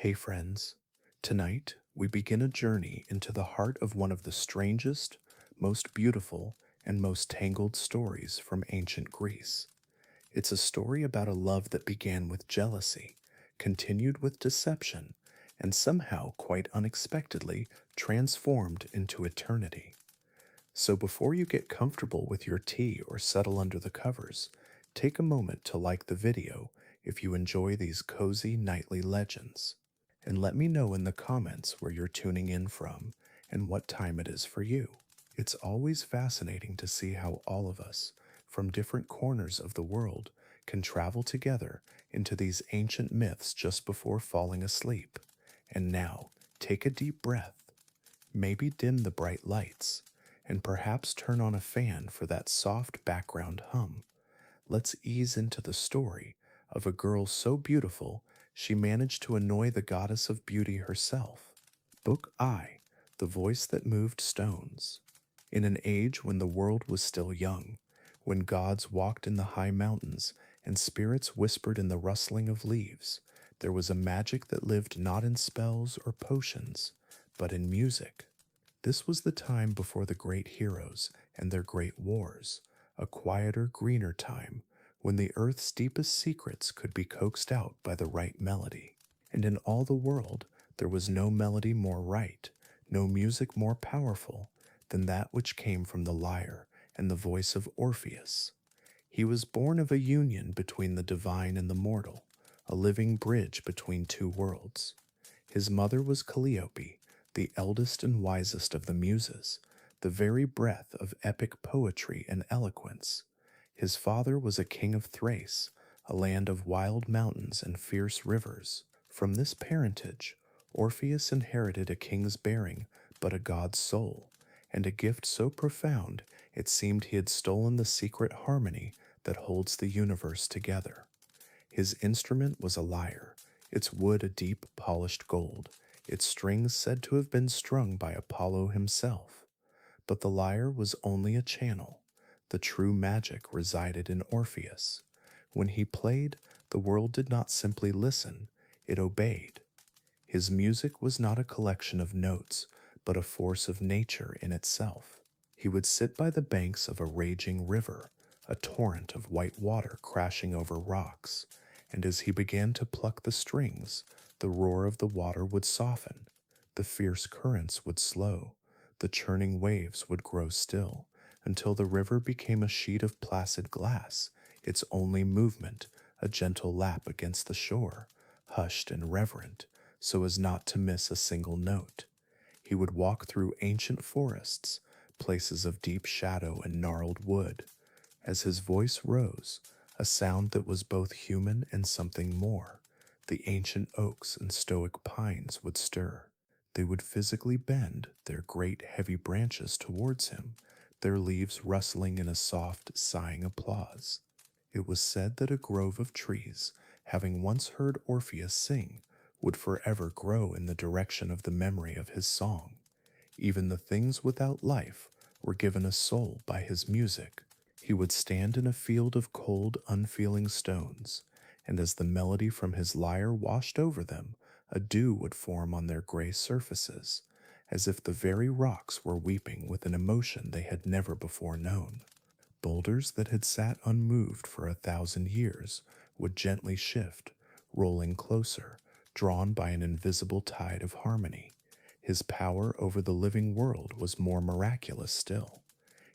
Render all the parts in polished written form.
Hey friends, tonight we begin a journey into the heart of one of the strangest, most beautiful, and most tangled stories from ancient Greece. It's a story about a love that began with jealousy, continued with deception, and somehow quite unexpectedly transformed into eternity. So before you get comfortable with your tea or settle under the covers, take a moment to like the video if you enjoy these cozy nightly legends. And let me know in the comments where you're tuning in from and what time it is for you. It's always fascinating to see how all of us, from different corners of the world, can travel together into these ancient myths just before falling asleep. And now, take a deep breath, maybe dim the bright lights, and perhaps turn on a fan for that soft background hum. Let's ease into the story of a girl so beautiful she managed to annoy the goddess of beauty herself. Book I, The Voice That Moved Stones. In an age when the world was still young, when gods walked in the high mountains and spirits whispered in the rustling of leaves, there was a magic that lived not in spells or potions, but in music. This was the time before the great heroes and their great wars, a quieter, greener time when the earth's deepest secrets could be coaxed out by the right melody. And in all the world, there was no melody more right, no music more powerful than that which came from the lyre and the voice of Orpheus. He was born of a union between the divine and the mortal, a living bridge between two worlds. His mother was Calliope, the eldest and wisest of the Muses, the very breath of epic poetry and eloquence. His father was a king of Thrace, a land of wild mountains and fierce rivers. From this parentage, Orpheus inherited a king's bearing, but a god's soul, and a gift so profound it seemed he had stolen the secret harmony that holds the universe together. His instrument was a lyre, its wood a deep, polished gold, its strings said to have been strung by Apollo himself. But the lyre was only a channel. The true magic resided in Orpheus. When he played, the world did not simply listen, it obeyed. His music was not a collection of notes, but a force of nature in itself. He would sit by the banks of a raging river, a torrent of white water crashing over rocks, and as he began to pluck the strings, the roar of the water would soften, the fierce currents would slow, the churning waves would grow still, until the river became a sheet of placid glass, its only movement a gentle lap against the shore, hushed and reverent, so as not to miss a single note. He would walk through ancient forests, places of deep shadow and gnarled wood. As his voice rose, a sound that was both human and something more, the ancient oaks and stoic pines would stir. They would physically bend their great heavy branches towards him, their leaves rustling in a soft, sighing applause. It was said that a grove of trees, having once heard Orpheus sing, would forever grow in the direction of the memory of his song. Even the things without life were given a soul by his music. He would stand in a field of cold, unfeeling stones, and as the melody from his lyre washed over them, a dew would form on their gray surfaces, as if the very rocks were weeping with an emotion they had never before known. Boulders that had sat unmoved for 1,000 years would gently shift, rolling closer, drawn by an invisible tide of harmony. His power over the living world was more miraculous still.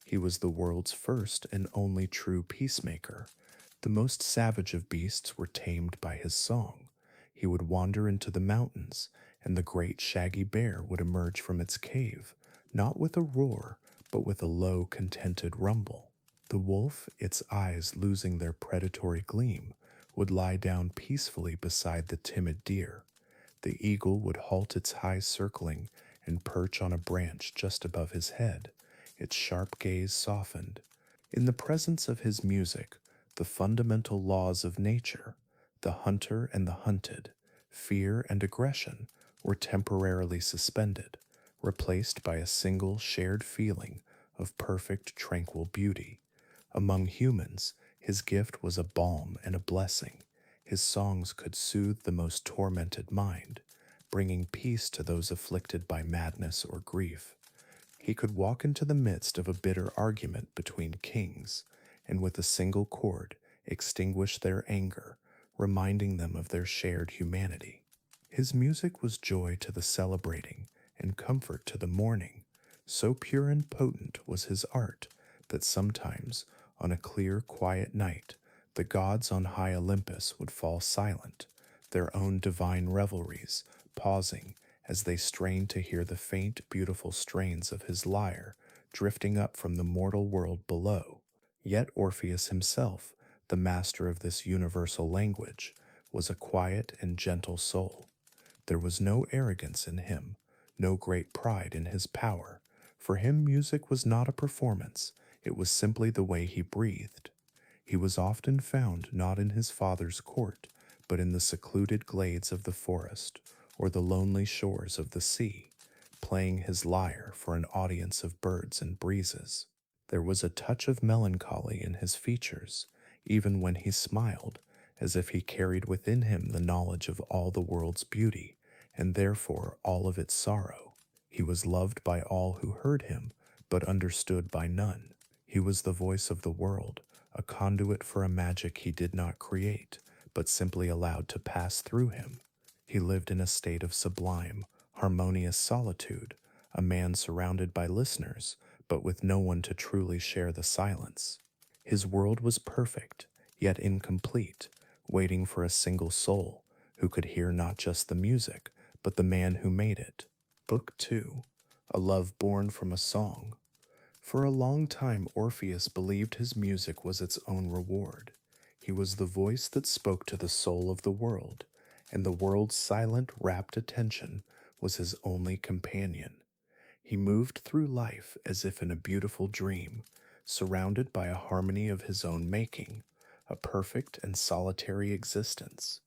He was the world's first and only true peacemaker. The most savage of beasts were tamed by his song. He would wander into the mountains, and the great shaggy bear would emerge from its cave, not with a roar, but with a low, contented rumble. The wolf, its eyes losing their predatory gleam, would lie down peacefully beside the timid deer. The eagle would halt its high circling and perch on a branch just above his head, its sharp gaze softened. In the presence of his music, the fundamental laws of nature, the hunter and the hunted, fear and aggression, were temporarily suspended, replaced by a single shared feeling of perfect, tranquil beauty. Among humans, his gift was a balm and a blessing. His songs could soothe the most tormented mind. bringing peace to those afflicted by madness or grief. He could walk into the midst of a bitter argument between kings, and with a single chord extinguish their anger, reminding them of their shared humanity. His music was joy to the celebrating and comfort to the mourning. So pure and potent was his art that sometimes, on a clear, quiet night, the gods on high Olympus would fall silent, their own divine revelries pausing as they strained to hear the faint, beautiful strains of his lyre drifting up from the mortal world below. Yet Orpheus himself, the master of this universal language, was a quiet and gentle soul. There was no arrogance in him, no great pride in his power. For him, music was not a performance, it was simply the way he breathed. He was often found not in his father's court, but in the secluded glades of the forest or the lonely shores of the sea, playing his lyre for an audience of birds and breezes. There was a touch of melancholy in his features, even when he smiled, as if he carried within him the knowledge of all the world's beauty, and therefore all of its sorrow. He was loved by all who heard him, but understood by none. He was the voice of the world, a conduit for a magic he did not create, but simply allowed to pass through him. He lived in a state of sublime, harmonious solitude, a man surrounded by listeners, but with no one to truly share the silence. His world was perfect, yet incomplete, waiting for a single soul who could hear not just the music, but the man who made it. Book 2. A Love Born from a Song. For a long time, Orpheus believed his music was its own reward. He was the voice that spoke to the soul of the world, and the world's silent, rapt attention was his only companion. He moved through life as if in a beautiful dream, surrounded by a harmony of his own making, a perfect and solitary existence.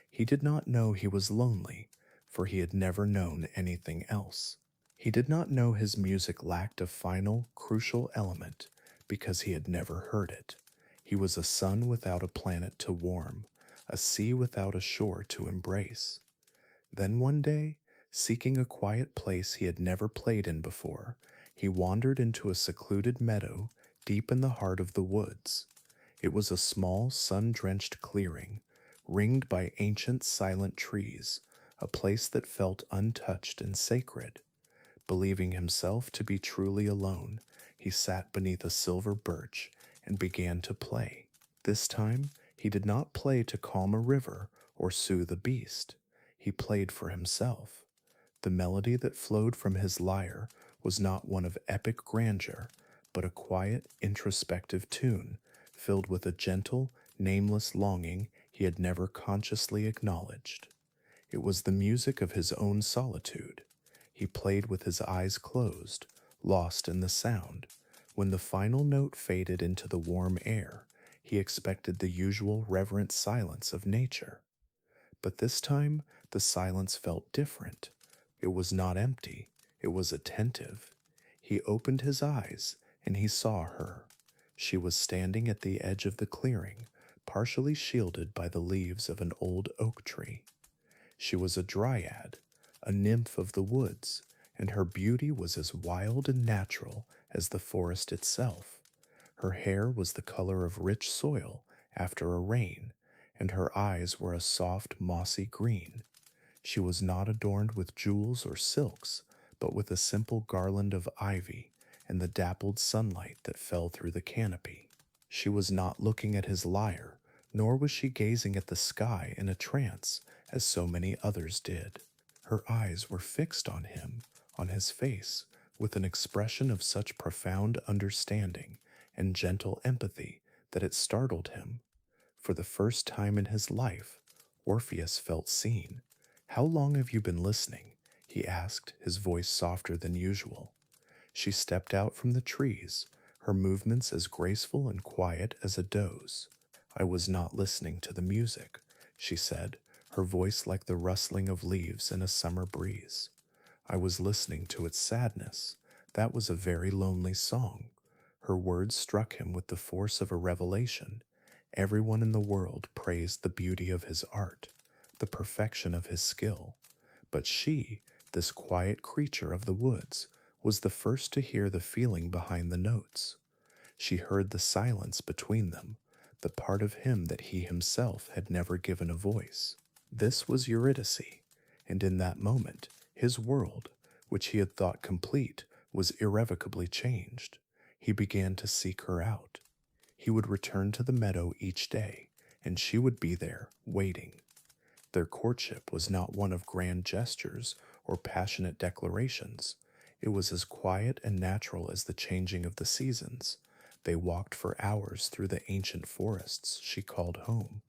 He did not know he was lonely, for he had never known anything else. He did not know his music lacked a final, crucial element because he had never heard it. He was a sun without a planet to warm, a sea without a shore to embrace. Then one day, seeking a quiet place he had never played in before, he wandered into a secluded meadow deep in the heart of the woods. It was a small, sun-drenched clearing, ringed by ancient, silent trees, a place that felt untouched and sacred. Believing himself to be truly alone, he sat beneath a silver birch and began to play. This time, he did not play to calm a river or soothe a beast. He played for himself. The melody that flowed from his lyre was not one of epic grandeur, but a quiet, introspective tune filled with a gentle, nameless longing he had never consciously acknowledged. It was the music of his own solitude. He played with his eyes closed, lost in the sound. When the final note faded into the warm air, he expected the usual reverent silence of nature. But this time, the silence felt different. It was not empty, it was attentive. He opened his eyes, and he saw her. She was standing at the edge of the clearing, partially shielded by the leaves of an old oak tree. She was a dryad, a nymph of the woods, and her beauty was as wild and natural as the forest itself. Her hair was the color of rich soil after a rain, and her eyes were a soft, mossy green. She was not adorned with jewels or silks, but with a simple garland of ivy and the dappled sunlight that fell through the canopy. She was not looking at his lyre, nor was she gazing at the sky in a trance, as so many others did. Her eyes were fixed on him, on his face, with an expression of such profound understanding and gentle empathy that it startled him. For the first time in his life, Orpheus felt seen. "How long have you been listening?" he asked, his voice softer than usual. She stepped out from the trees, her movements as graceful and quiet as a doe's. "I was not listening to the music," she said, her voice like the rustling of leaves in a summer breeze. "I was listening to its sadness. That was a very lonely song." Her words struck him with the force of a revelation. Everyone in the world praised the beauty of his art, the perfection of his skill, But she, this quiet creature of the woods, was the first to hear the feeling behind the notes. She heard the silence between them, the part of him that he himself had never given a voice. This was Eurydice, and in that moment, his world, which he had thought complete, was irrevocably changed. He began to seek her out. He would return to the meadow each day, and she would be there, waiting. Their courtship was not one of grand gestures or passionate declarations. It was as quiet and natural as the changing of the seasons. They walked for hours through the ancient forests she called home.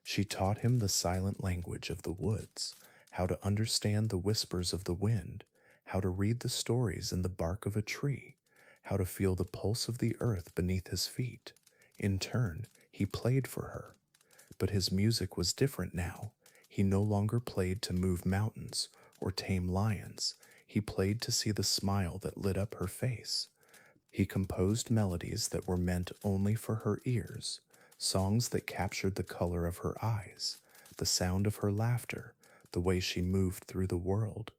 She taught him the silent language of the woods, how to understand the whispers of the wind, how to read the stories in the bark of a tree, how to feel the pulse of the earth beneath his feet. In turn, he played for her. But his music was different now. He no longer played to move mountains or tame lions. He played to see the smile that lit up her face. He composed melodies that were meant only for her ears, songs that captured the color of her eyes, the sound of her laughter, the way she moved through the world.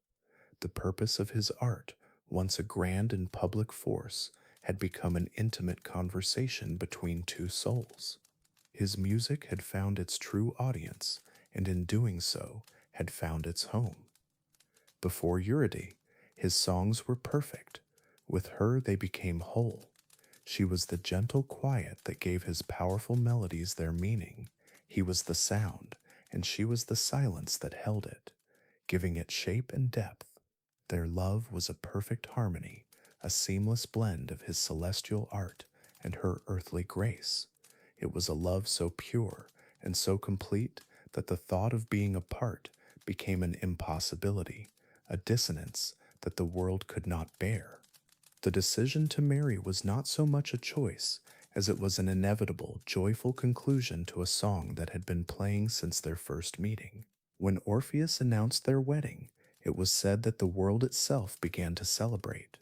The purpose of his art, once a grand and public force, had become an intimate conversation between two souls. His music had found its true audience, and in doing so, had found its home. Before Eurydice, his songs were perfect. With her, they became whole. She was the gentle quiet that gave his powerful melodies their meaning. He was the sound, and she was the silence that held it, giving it shape and depth. Their love was a perfect harmony, a seamless blend of his celestial art and her earthly grace. It was a love so pure and so complete that the thought of being apart became an impossibility, a dissonance that the world could not bear. The decision to marry was not so much a choice as it was an inevitable, joyful conclusion to a song that had been playing since their first meeting. When Orpheus announced their wedding, it was said that the world itself began to celebrate.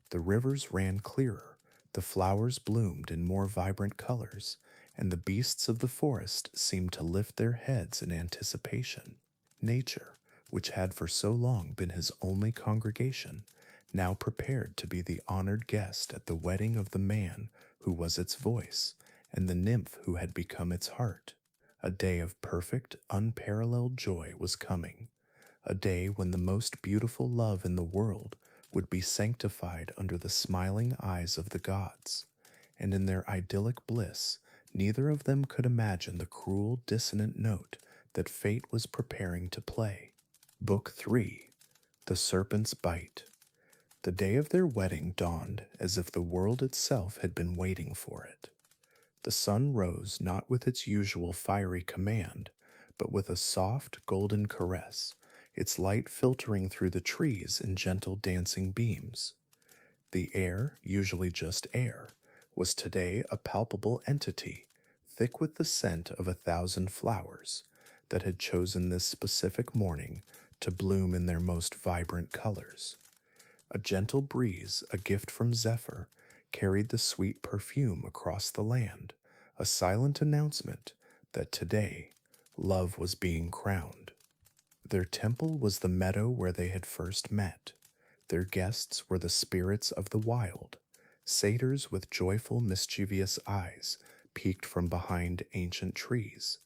The rivers ran clearer, the flowers bloomed in more vibrant colors, and the beasts of the forest seemed to lift their heads in anticipation. Nature, which had for so long been his only congregation, now prepared to be the honored guest at the wedding of the man who was its voice, and the nymph who had become its heart. A day of perfect, unparalleled joy was coming, a day when the most beautiful love in the world would be sanctified under the smiling eyes of the gods, and in their idyllic bliss, neither of them could imagine the cruel, dissonant note that fate was preparing to play. Book 3. The Serpent's Bite. The day of their wedding dawned as if the world itself had been waiting for it. The sun rose not with its usual fiery command, but with a soft, golden caress, its light filtering through the trees in gentle dancing beams. The air, usually just air, was today a palpable entity, thick with the scent of 1,000 flowers, that had chosen this specific morning to bloom in their most vibrant colors. A gentle breeze, a gift from Zephyr, carried the sweet perfume across the land, a silent announcement that today love was being crowned. Their temple was the meadow where they had first met. Their guests were the spirits of the wild, satyrs with joyful, mischievous eyes peeked from behind ancient trees,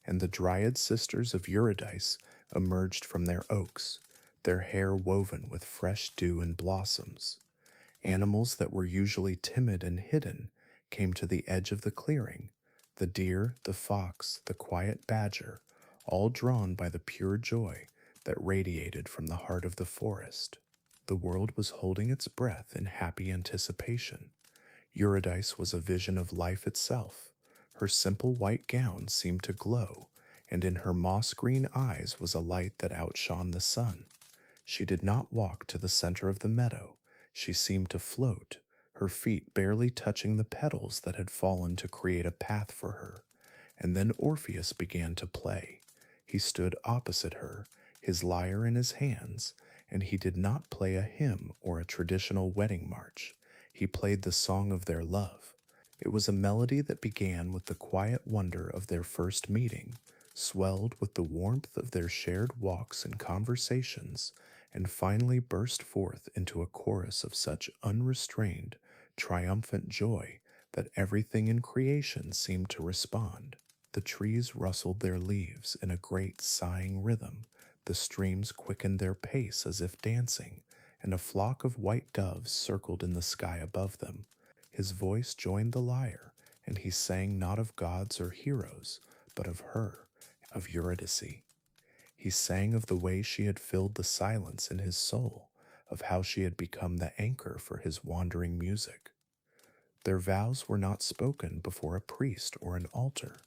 and the dryad sisters of Eurydice emerged from their oaks, their hair woven with fresh dew and blossoms. Animals that were usually timid and hidden came to the edge of the clearing, the deer, the fox, the quiet badger, all drawn by the pure joy that radiated from the heart of the forest. The world was holding its breath in happy anticipation. Eurydice was a vision of life itself. Her simple white gown seemed to glow, and in her moss-green eyes was a light that outshone the sun. She did not walk to the center of the meadow. She seemed to float, her feet barely touching the petals that had fallen to create a path for her. And then Orpheus began to play. He stood opposite her, his lyre in his hands, and he did not play a hymn or a traditional wedding march. He played the song of their love. It was a melody that began with the quiet wonder of their first meeting, swelled with the warmth of their shared walks and conversations, and finally burst forth into a chorus of such unrestrained, triumphant joy that everything in creation seemed to respond. The trees rustled their leaves in a great sighing rhythm, the streams quickened their pace as if dancing, and a flock of white doves circled in the sky above them. His voice joined the lyre, and he sang not of gods or heroes, but of her, of Eurydice. He sang of the way she had filled the silence in his soul, of how she had become the anchor for his wandering music. Their vows were not spoken before a priest or an altar.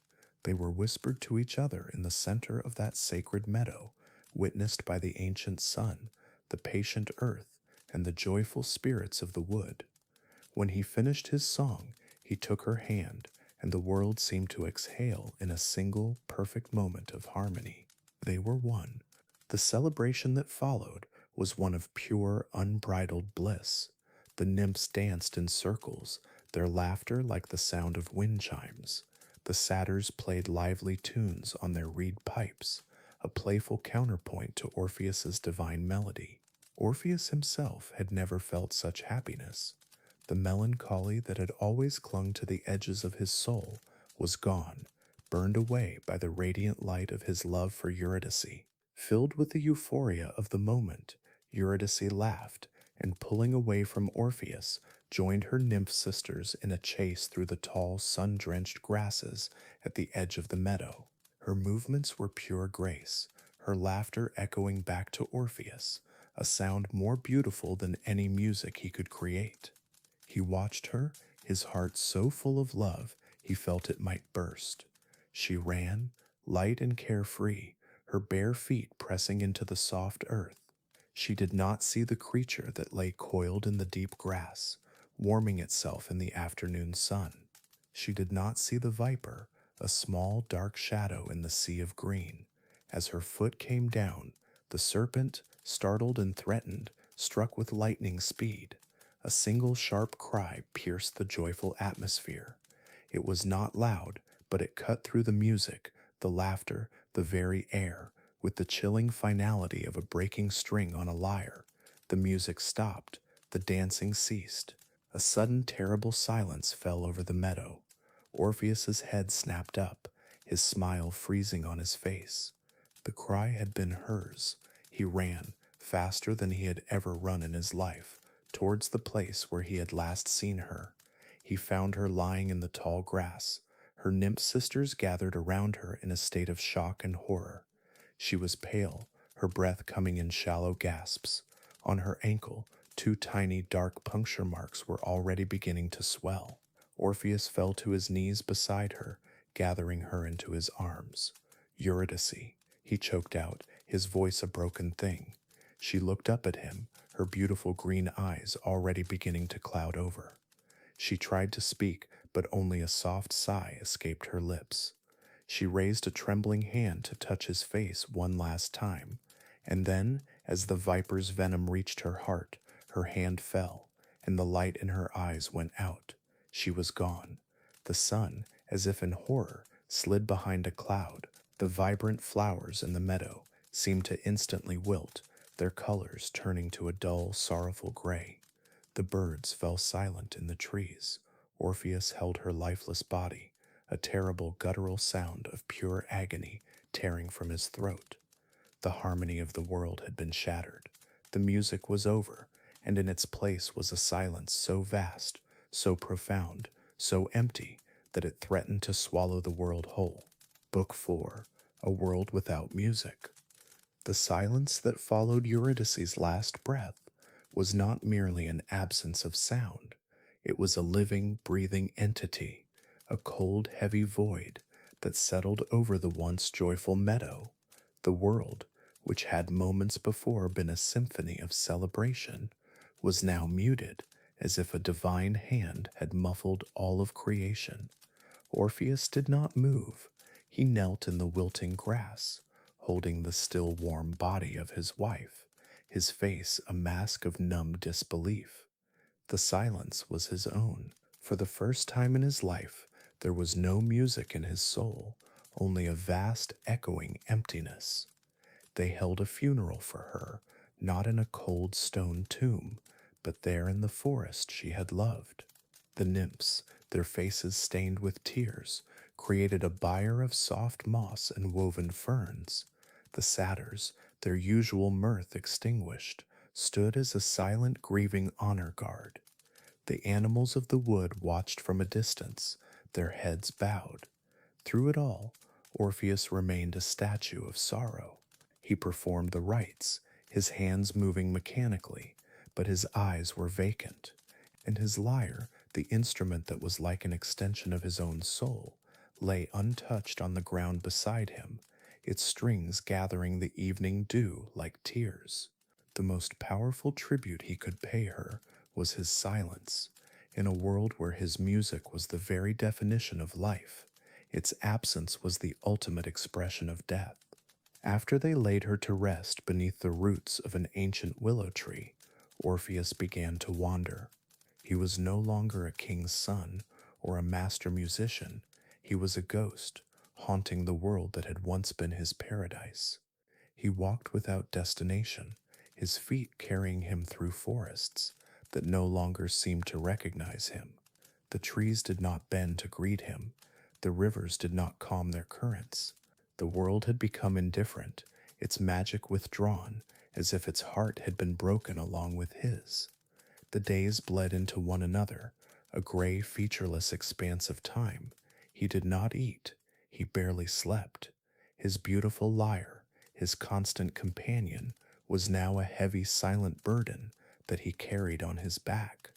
They were whispered to each other in the center of that sacred meadow, witnessed by the ancient sun, the patient earth, and the joyful spirits of the wood. When he finished his song, he took her hand, and the world seemed to exhale in a single, perfect moment of harmony. They were one. The celebration that followed was one of pure, unbridled bliss. The nymphs danced in circles, their laughter like the sound of wind chimes. The satyrs played lively tunes on their reed pipes, a playful counterpoint to Orpheus's divine melody. Orpheus himself had never felt such happiness. The melancholy that had always clung to the edges of his soul was gone, burned away by the radiant light of his love for Eurydice. Filled with the euphoria of the moment, Eurydice laughed, and pulling away from Orpheus, joined her nymph sisters in a chase through the tall, sun-drenched grasses at the edge of the meadow. Her movements were pure grace, her laughter echoing back to Orpheus, a sound more beautiful than any music he could create. He watched her, his heart so full of love he felt it might burst. She ran, light and carefree, her bare feet pressing into the soft earth. She did not see the creature that lay coiled in the deep grass, warming itself in the afternoon sun. She did not see the viper, a small dark shadow in the sea of green. As her foot came down, the serpent, startled and threatened, struck with lightning speed. A single sharp cry pierced the joyful atmosphere. It was not loud, but it cut through the music, the laughter, the very air, with the chilling finality of a breaking string on a lyre. The music stopped, the dancing ceased. A sudden terrible silence fell over the meadow. Orpheus's head snapped up, his smile freezing on his face. The cry had been hers. He ran, faster than he had ever run in his life, towards the place where he had last seen her. He found her lying in the tall grass. Her nymph sisters gathered around her in a state of shock and horror. She was pale, her breath coming in shallow gasps. On her ankle, two tiny dark puncture marks were already beginning to swell. Orpheus fell to his knees beside her, gathering her into his arms. Eurydice, he choked out, his voice a broken thing. She looked up at him, her beautiful green eyes already beginning to cloud over. She tried to speak, but only a soft sigh escaped her lips. She raised a trembling hand to touch his face one last time, and then, as the viper's venom reached her heart, her hand fell, and the light in her eyes went out. She was gone. The sun, as if in horror, slid behind a cloud. The vibrant flowers in the meadow seemed to instantly wilt, their colors turning to a dull, sorrowful gray. The birds fell silent in the trees. Orpheus held her lifeless body, a terrible guttural sound of pure agony tearing from his throat. The harmony of the world had been shattered. The music was over, and in its place was a silence so vast, so profound, so empty, that it threatened to swallow the world whole. Book 4, A World Without Music. The silence that followed Eurydice's last breath was not merely an absence of sound. It was a living, breathing entity, a cold, heavy void that settled over the once joyful meadow. The world, which had moments before been a symphony of celebration, was now muted, as if a divine hand had muffled all of creation. Orpheus did not move. He knelt in the wilting grass, holding the still warm body of his wife, his face a mask of numb disbelief. The silence was his own. For the first time in his life, there was no music in his soul, only a vast, echoing emptiness. They held a funeral for her, not in a cold stone tomb, but there in the forest she had loved. The nymphs, their faces stained with tears, created a bier of soft moss and woven ferns. The satyrs, their usual mirth extinguished, stood as a silent, grieving honor guard. The animals of the wood watched from a distance, their heads bowed. Through it all, Orpheus remained a statue of sorrow. He performed the rites, his hands moving mechanically, but his eyes were vacant, and his lyre, the instrument that was like an extension of his own soul, lay untouched on the ground beside him, its strings gathering the evening dew like tears. The most powerful tribute he could pay her was his silence. In a world where his music was the very definition of life, its absence was the ultimate expression of death. After they laid her to rest beneath the roots of an ancient willow tree, Orpheus began to wander. He was no longer a king's son or a master musician. He was a ghost, haunting the world that had once been his paradise. He walked without destination, his feet carrying him through forests that no longer seemed to recognize him. The trees did not bend to greet him, the rivers did not calm their currents. The world had become indifferent, its magic withdrawn, as if its heart had been broken along with his. The days bled into one another, a gray, featureless expanse of time. He did not eat, he barely slept. His beautiful lyre, his constant companion, was now a heavy, silent burden that he carried on his back.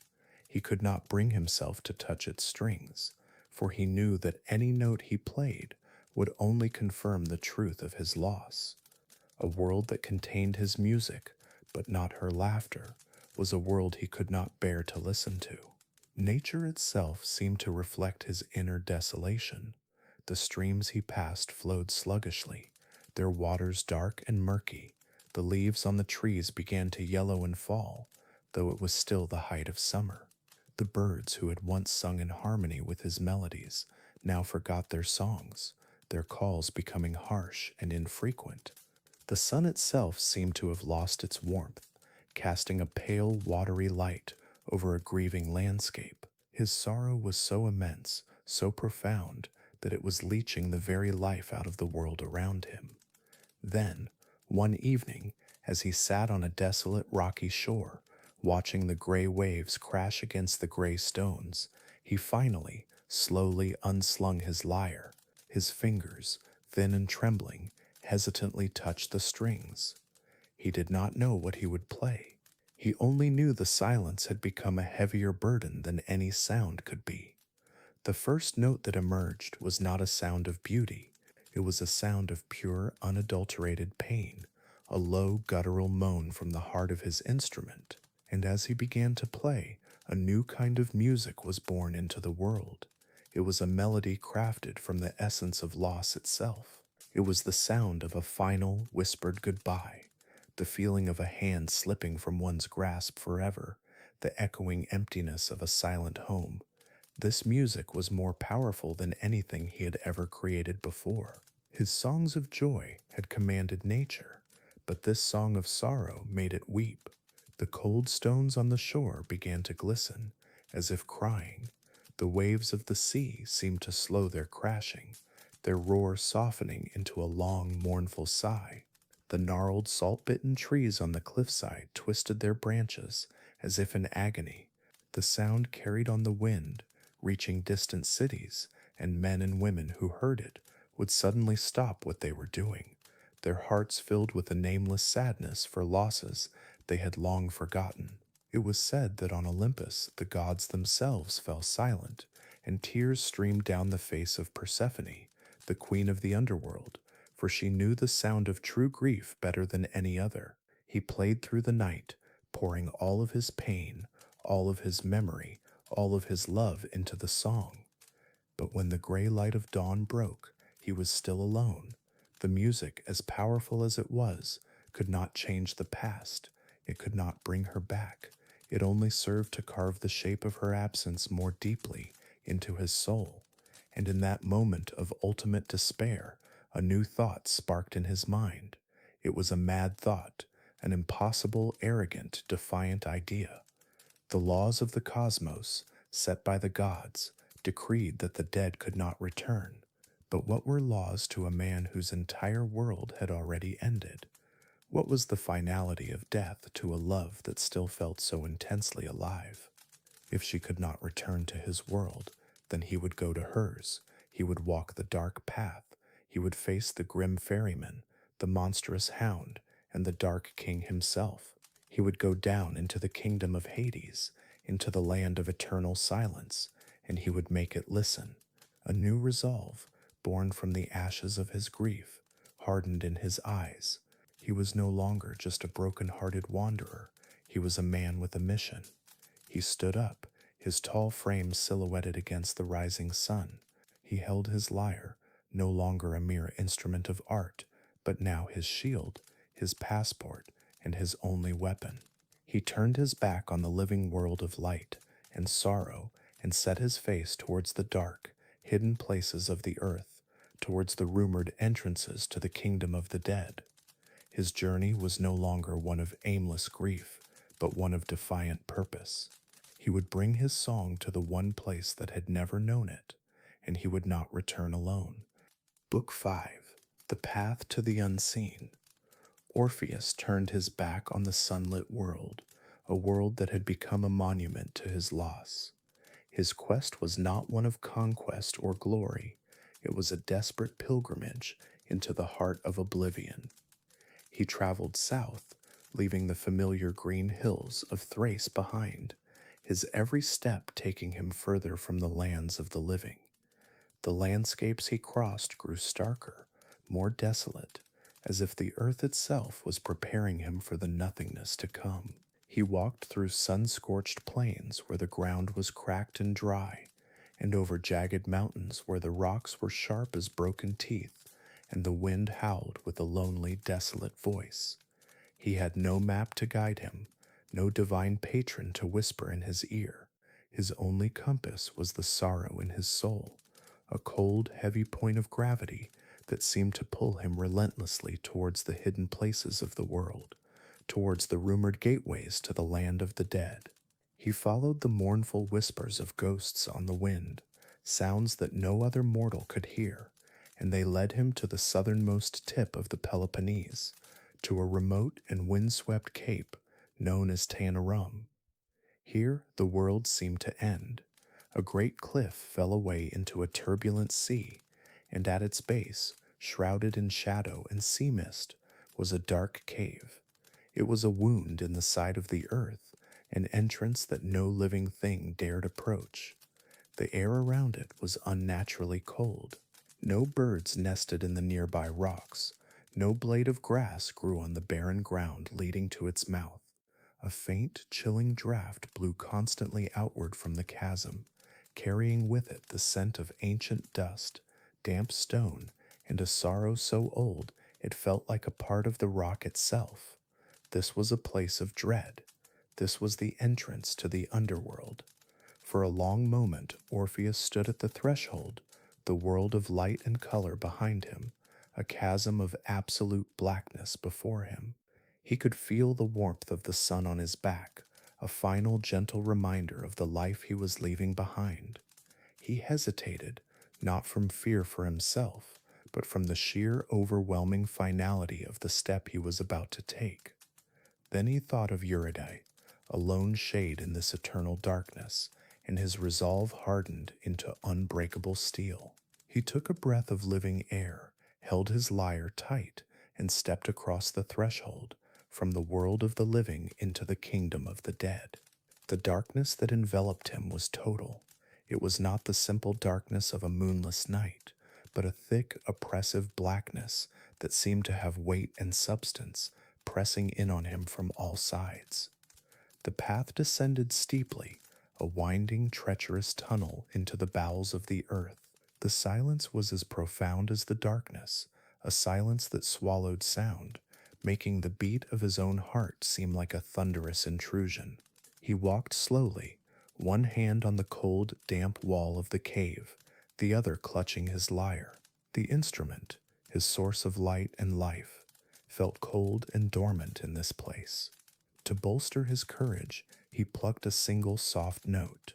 He could not bring himself to touch its strings, for he knew that any note he played would only confirm the truth of his loss. A world that contained his music, but not her laughter, was a world he could not bear to listen to. Nature itself seemed to reflect his inner desolation. The streams he passed flowed sluggishly, their waters dark and murky. The leaves on the trees began to yellow and fall, though it was still the height of summer. The birds who had once sung in harmony with his melodies now forgot their songs, their calls becoming harsh and infrequent. The sun itself seemed to have lost its warmth, casting a pale, watery light over a grieving landscape. His sorrow was so immense, so profound, that it was leaching the very life out of the world around him. Then, one evening, as he sat on a desolate rocky shore, watching the gray waves crash against the gray stones, he finally, slowly unslung his lyre. His fingers, thin and trembling, hesitantly touched the strings. He did not know what he would play. He only knew the silence had become a heavier burden than any sound could be. The first note that emerged was not a sound of beauty. It was a sound of pure, unadulterated pain, a low, guttural moan from the heart of his instrument. And as he began to play, a new kind of music was born into the world. It was a melody crafted from the essence of loss itself. It was the sound of a final, whispered goodbye, the feeling of a hand slipping from one's grasp forever, the echoing emptiness of a silent home. This music was more powerful than anything he had ever created before. His songs of joy had commanded nature, but this song of sorrow made it weep. The cold stones on the shore began to glisten, as if crying. The waves of the sea seemed to slow their crashing, their roar softening into a long, mournful sigh. The gnarled, salt-bitten trees on the cliffside twisted their branches as if in agony. The sound carried on the wind, reaching distant cities, and men and women who heard it would suddenly stop what they were doing, their hearts filled with a nameless sadness for losses they had long forgotten. It was said that on Olympus the gods themselves fell silent, and tears streamed down the face of Persephone, the queen of the underworld, for she knew the sound of true grief better than any other. He played through the night, pouring all of his pain, all of his memory, all of his love into the song. But when the gray light of dawn broke, he was still alone. The music, as powerful as it was, could not change the past. It could not bring her back. It only served to carve the shape of her absence more deeply into his soul. And in that moment of ultimate despair, a new thought sparked in his mind. It was a mad thought, an impossible, arrogant, defiant idea. The laws of the cosmos, set by the gods, decreed that the dead could not return. But what were laws to a man whose entire world had already ended? What was the finality of death to a love that still felt so intensely alive? If she could not return to his world, then he would go to hers. He would walk the dark path. He would face the grim ferryman, the monstrous hound, and the dark king himself. He would go down into the kingdom of Hades, into the land of eternal silence, and he would make it listen. A new resolve, born from the ashes of his grief, hardened in his eyes. He was no longer just a broken-hearted wanderer. He was a man with a mission. He stood up, his tall frame silhouetted against the rising sun. He held his lyre, no longer a mere instrument of art, but now his shield, his passport, and his only weapon. He turned his back on the living world of light and sorrow and set his face towards the dark, hidden places of the earth, towards the rumored entrances to the kingdom of the dead. His journey was no longer one of aimless grief, but one of defiant purpose. He would bring his song to the one place that had never known it, and he would not return alone. Book 5. The Path to the Unseen. Orpheus turned his back on the sunlit world, a world that had become a monument to his loss. His quest was not one of conquest or glory. It was a desperate pilgrimage into the heart of oblivion. He traveled south, leaving the familiar green hills of Thrace behind, his every step taking him further from the lands of the living. The landscapes he crossed grew starker, more desolate, as if the earth itself was preparing him for the nothingness to come. He walked through sun-scorched plains where the ground was cracked and dry, and over jagged mountains where the rocks were sharp as broken teeth, and the wind howled with a lonely, desolate voice. He had no map to guide him, no divine patron to whisper in his ear. His only compass was the sorrow in his soul, a cold, heavy point of gravity that seemed to pull him relentlessly towards the hidden places of the world, towards the rumored gateways to the land of the dead. He followed the mournful whispers of ghosts on the wind, sounds that no other mortal could hear, and they led him to the southernmost tip of the Peloponnese, to a remote and windswept cape known as Tanarum. Here the world seemed to end. A great cliff fell away into a turbulent sea, and at its base, shrouded in shadow and sea mist, was a dark cave. It was a wound in the side of the earth, an entrance that no living thing dared approach. The air around it was unnaturally cold. No birds nested in the nearby rocks. No blade of grass grew on the barren ground leading to its mouth. A faint, chilling draught blew constantly outward from the chasm, carrying with it the scent of ancient dust, damp stone, and a sorrow so old it felt like a part of the rock itself. This was a place of dread. This was the entrance to the underworld. For a long moment, Orpheus stood at the threshold, the world of light and color behind him, a chasm of absolute blackness before him. He could feel the warmth of the sun on his back, a final gentle reminder of the life he was leaving behind. He hesitated, not from fear for himself, but from the sheer overwhelming finality of the step he was about to take. Then he thought of Eurydice, a lone shade in this eternal darkness, and his resolve hardened into unbreakable steel. He took a breath of living air, held his lyre tight, and stepped across the threshold, from the world of the living into the kingdom of the dead. The darkness that enveloped him was total. It was not the simple darkness of a moonless night, but a thick, oppressive blackness that seemed to have weight and substance, pressing in on him from all sides. The path descended steeply, a winding, treacherous tunnel into the bowels of the earth. The silence was as profound as the darkness, a silence that swallowed sound, making the beat of his own heart seem like a thunderous intrusion. He walked slowly, one hand on the cold, damp wall of the cave, the other clutching his lyre. The instrument, his source of light and life, felt cold and dormant in this place. To bolster his courage, he plucked a single soft note.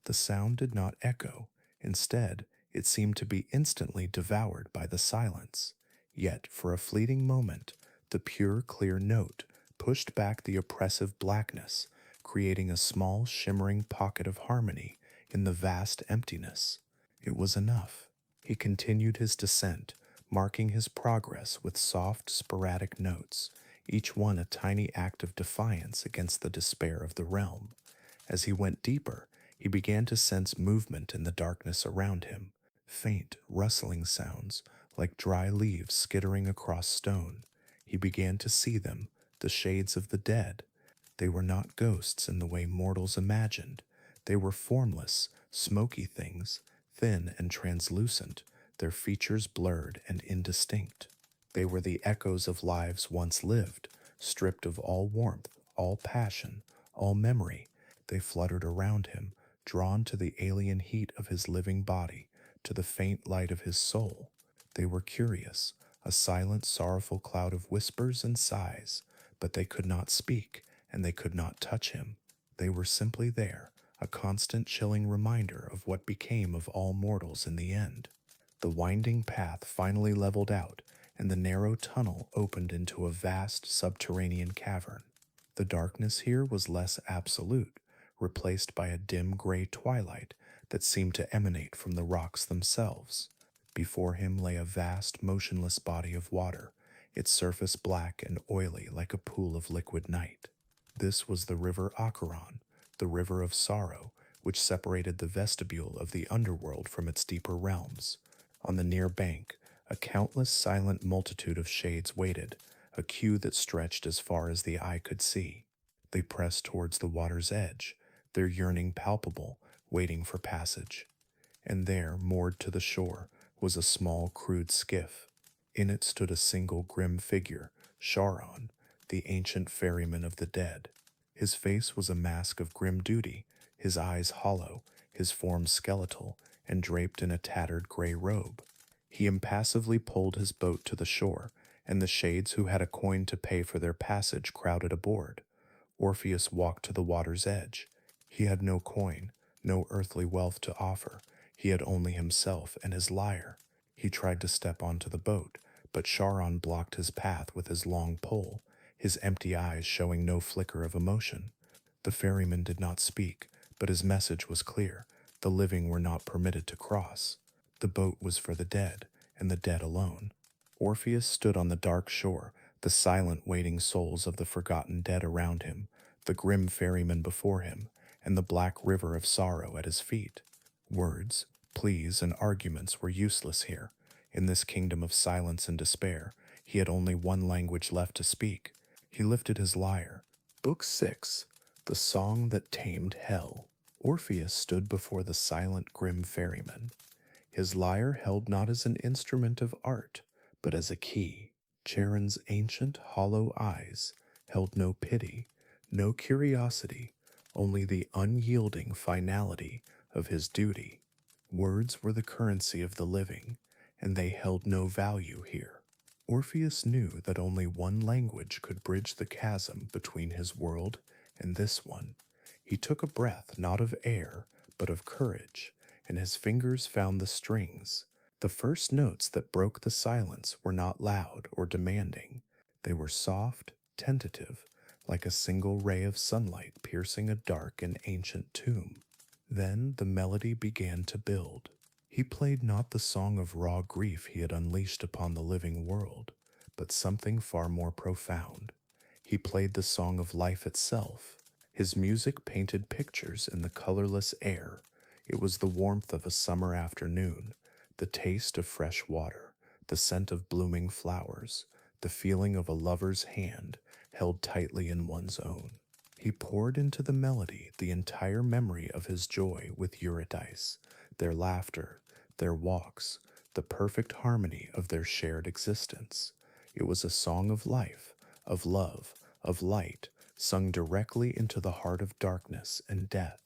The sound did not echo. Instead, it seemed to be instantly devoured by the silence. Yet, for a fleeting moment, the pure, clear note pushed back the oppressive blackness, creating a small, shimmering pocket of harmony in the vast emptiness. It was enough. He continued his descent, marking his progress with soft, sporadic notes, each one a tiny act of defiance against the despair of the realm. As he went deeper, he began to sense movement in the darkness around him, faint, rustling sounds like dry leaves skittering across stone. He began to see them, the shades of the dead. They were not ghosts in the way mortals imagined. They were formless, smoky things, thin and translucent, their features blurred and indistinct. They were the echoes of lives once lived, stripped of all warmth, all passion, all memory. They fluttered around him, drawn to the alien heat of his living body, to the faint light of his soul. They were curious, a silent, sorrowful cloud of whispers and sighs, but they could not speak, and they could not touch him. They were simply there, a constant chilling reminder of what became of all mortals in the end. The winding path finally leveled out, and the narrow tunnel opened into a vast subterranean cavern. The darkness here was less absolute, replaced by a dim gray twilight that seemed to emanate from the rocks themselves. Before him lay a vast, motionless body of water, its surface black and oily like a pool of liquid night. This was the river Acheron, the river of sorrow, which separated the vestibule of the underworld from its deeper realms. On the near bank, a countless silent multitude of shades waited, a queue that stretched as far as the eye could see. They pressed towards the water's edge, their yearning palpable, waiting for passage. And there, moored to the shore, was a small, crude skiff. In it stood a single grim figure, Charon, the ancient ferryman of the dead. His face was a mask of grim duty, his eyes hollow, his form skeletal, and draped in a tattered gray robe. He impassively pulled his boat to the shore, and the shades who had a coin to pay for their passage crowded aboard. Orpheus walked to the water's edge. He had no coin, no earthly wealth to offer. He had only himself and his lyre. He tried to step onto the boat, but Charon blocked his path with his long pole, his empty eyes showing no flicker of emotion. The ferryman did not speak, but his message was clear. The living were not permitted to cross. The boat was for the dead, and the dead alone. Orpheus stood on the dark shore, the silent waiting souls of the forgotten dead around him, the grim ferryman before him, and the black river of sorrow at his feet. Words, pleas, and arguments were useless here. In this kingdom of silence and despair, he had only one language left to speak. He lifted his lyre. Book 6, The Song That Tamed Hell. Orpheus stood before the silent, grim ferryman. His lyre held not as an instrument of art, but as a key. Charon's ancient, hollow eyes held no pity, no curiosity, only the unyielding finality of his duty. Words were the currency of the living, and they held no value here. Orpheus knew that only one language could bridge the chasm between his world and this one. He took a breath not of air, but of courage, and his fingers found the strings. The first notes that broke the silence were not loud or demanding. They were soft, tentative, like a single ray of sunlight piercing a dark and ancient tomb. Then the melody began to build. He played not the song of raw grief he had unleashed upon the living world, but something far more profound. He played the song of life itself. His music painted pictures in the colorless air. It was the warmth of a summer afternoon, the taste of fresh water, the scent of blooming flowers, the feeling of a lover's hand held tightly in one's own. He poured into the melody the entire memory of his joy with Eurydice, their laughter, their walks, the perfect harmony of their shared existence. It was a song of life, of love, of light, sung directly into the heart of darkness and death.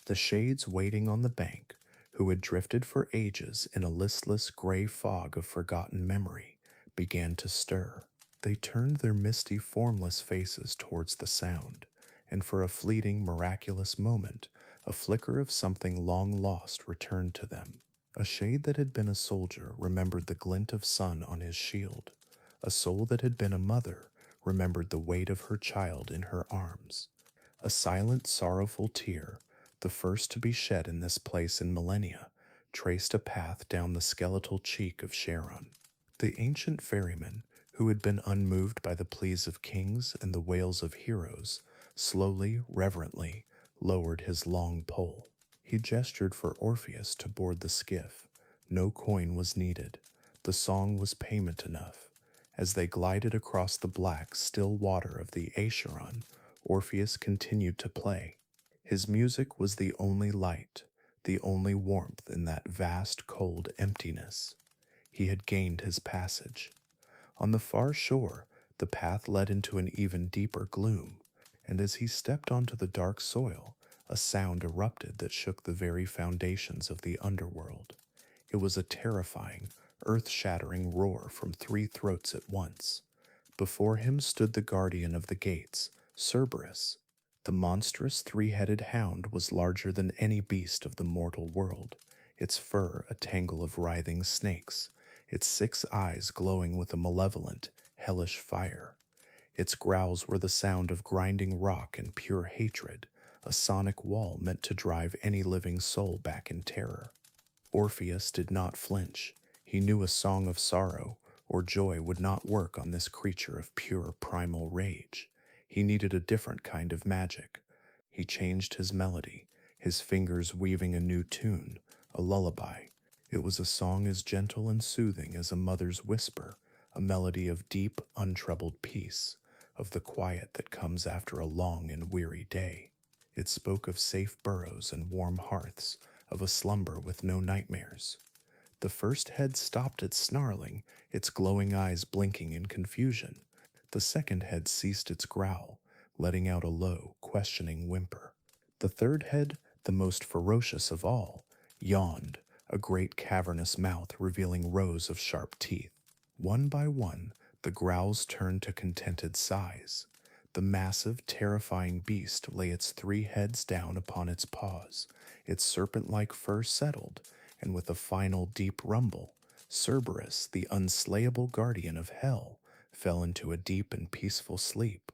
The shades waiting on the bank, who had drifted for ages in a listless gray fog of forgotten memory, began to stir. They turned their misty, formless faces towards the sound, and for a fleeting, miraculous moment, a flicker of something long lost returned to them. A shade that had been a soldier remembered the glint of sun on his shield. A soul that had been a mother remembered the weight of her child in her arms. A silent, sorrowful tear, the first to be shed in this place in millennia, traced a path down the skeletal cheek of Charon. The ancient ferryman, who had been unmoved by the pleas of kings and the wails of heroes, slowly, reverently, lowered his long pole. He gestured for Orpheus to board the skiff. No coin was needed. The song was payment enough. As they glided across the black, still water of the Acheron, Orpheus continued to play. His music was the only light, the only warmth in that vast, cold emptiness. He had gained his passage. On the far shore, the path led into an even deeper gloom, and as he stepped onto the dark soil, a sound erupted that shook the very foundations of the underworld. It was a terrifying, earth-shattering roar from three throats at once. Before him stood the guardian of the gates, Cerberus. The monstrous three-headed hound was larger than any beast of the mortal world, its fur a tangle of writhing snakes, its 6 eyes glowing with a malevolent, hellish fire. Its growls were the sound of grinding rock and pure hatred, a sonic wall meant to drive any living soul back in terror. Orpheus did not flinch. He knew a song of sorrow or joy would not work on this creature of pure primal rage. He needed a different kind of magic. He changed his melody, his fingers weaving a new tune, a lullaby. It was a song as gentle and soothing as a mother's whisper, a melody of deep, untroubled peace, of the quiet that comes after a long and weary day. It spoke of safe burrows and warm hearths, of a slumber with no nightmares. The first head stopped its snarling, its glowing eyes blinking in confusion. The second head ceased its growl, letting out a low, questioning whimper. The third head, the most ferocious of all, yawned, a great cavernous mouth revealing rows of sharp teeth. One by one, the growls turned to contented sighs. The massive, terrifying beast lay its 3 heads down upon its paws, its serpent-like fur settled, and with a final deep rumble, Cerberus, the unslayable guardian of hell, fell into a deep and peaceful sleep.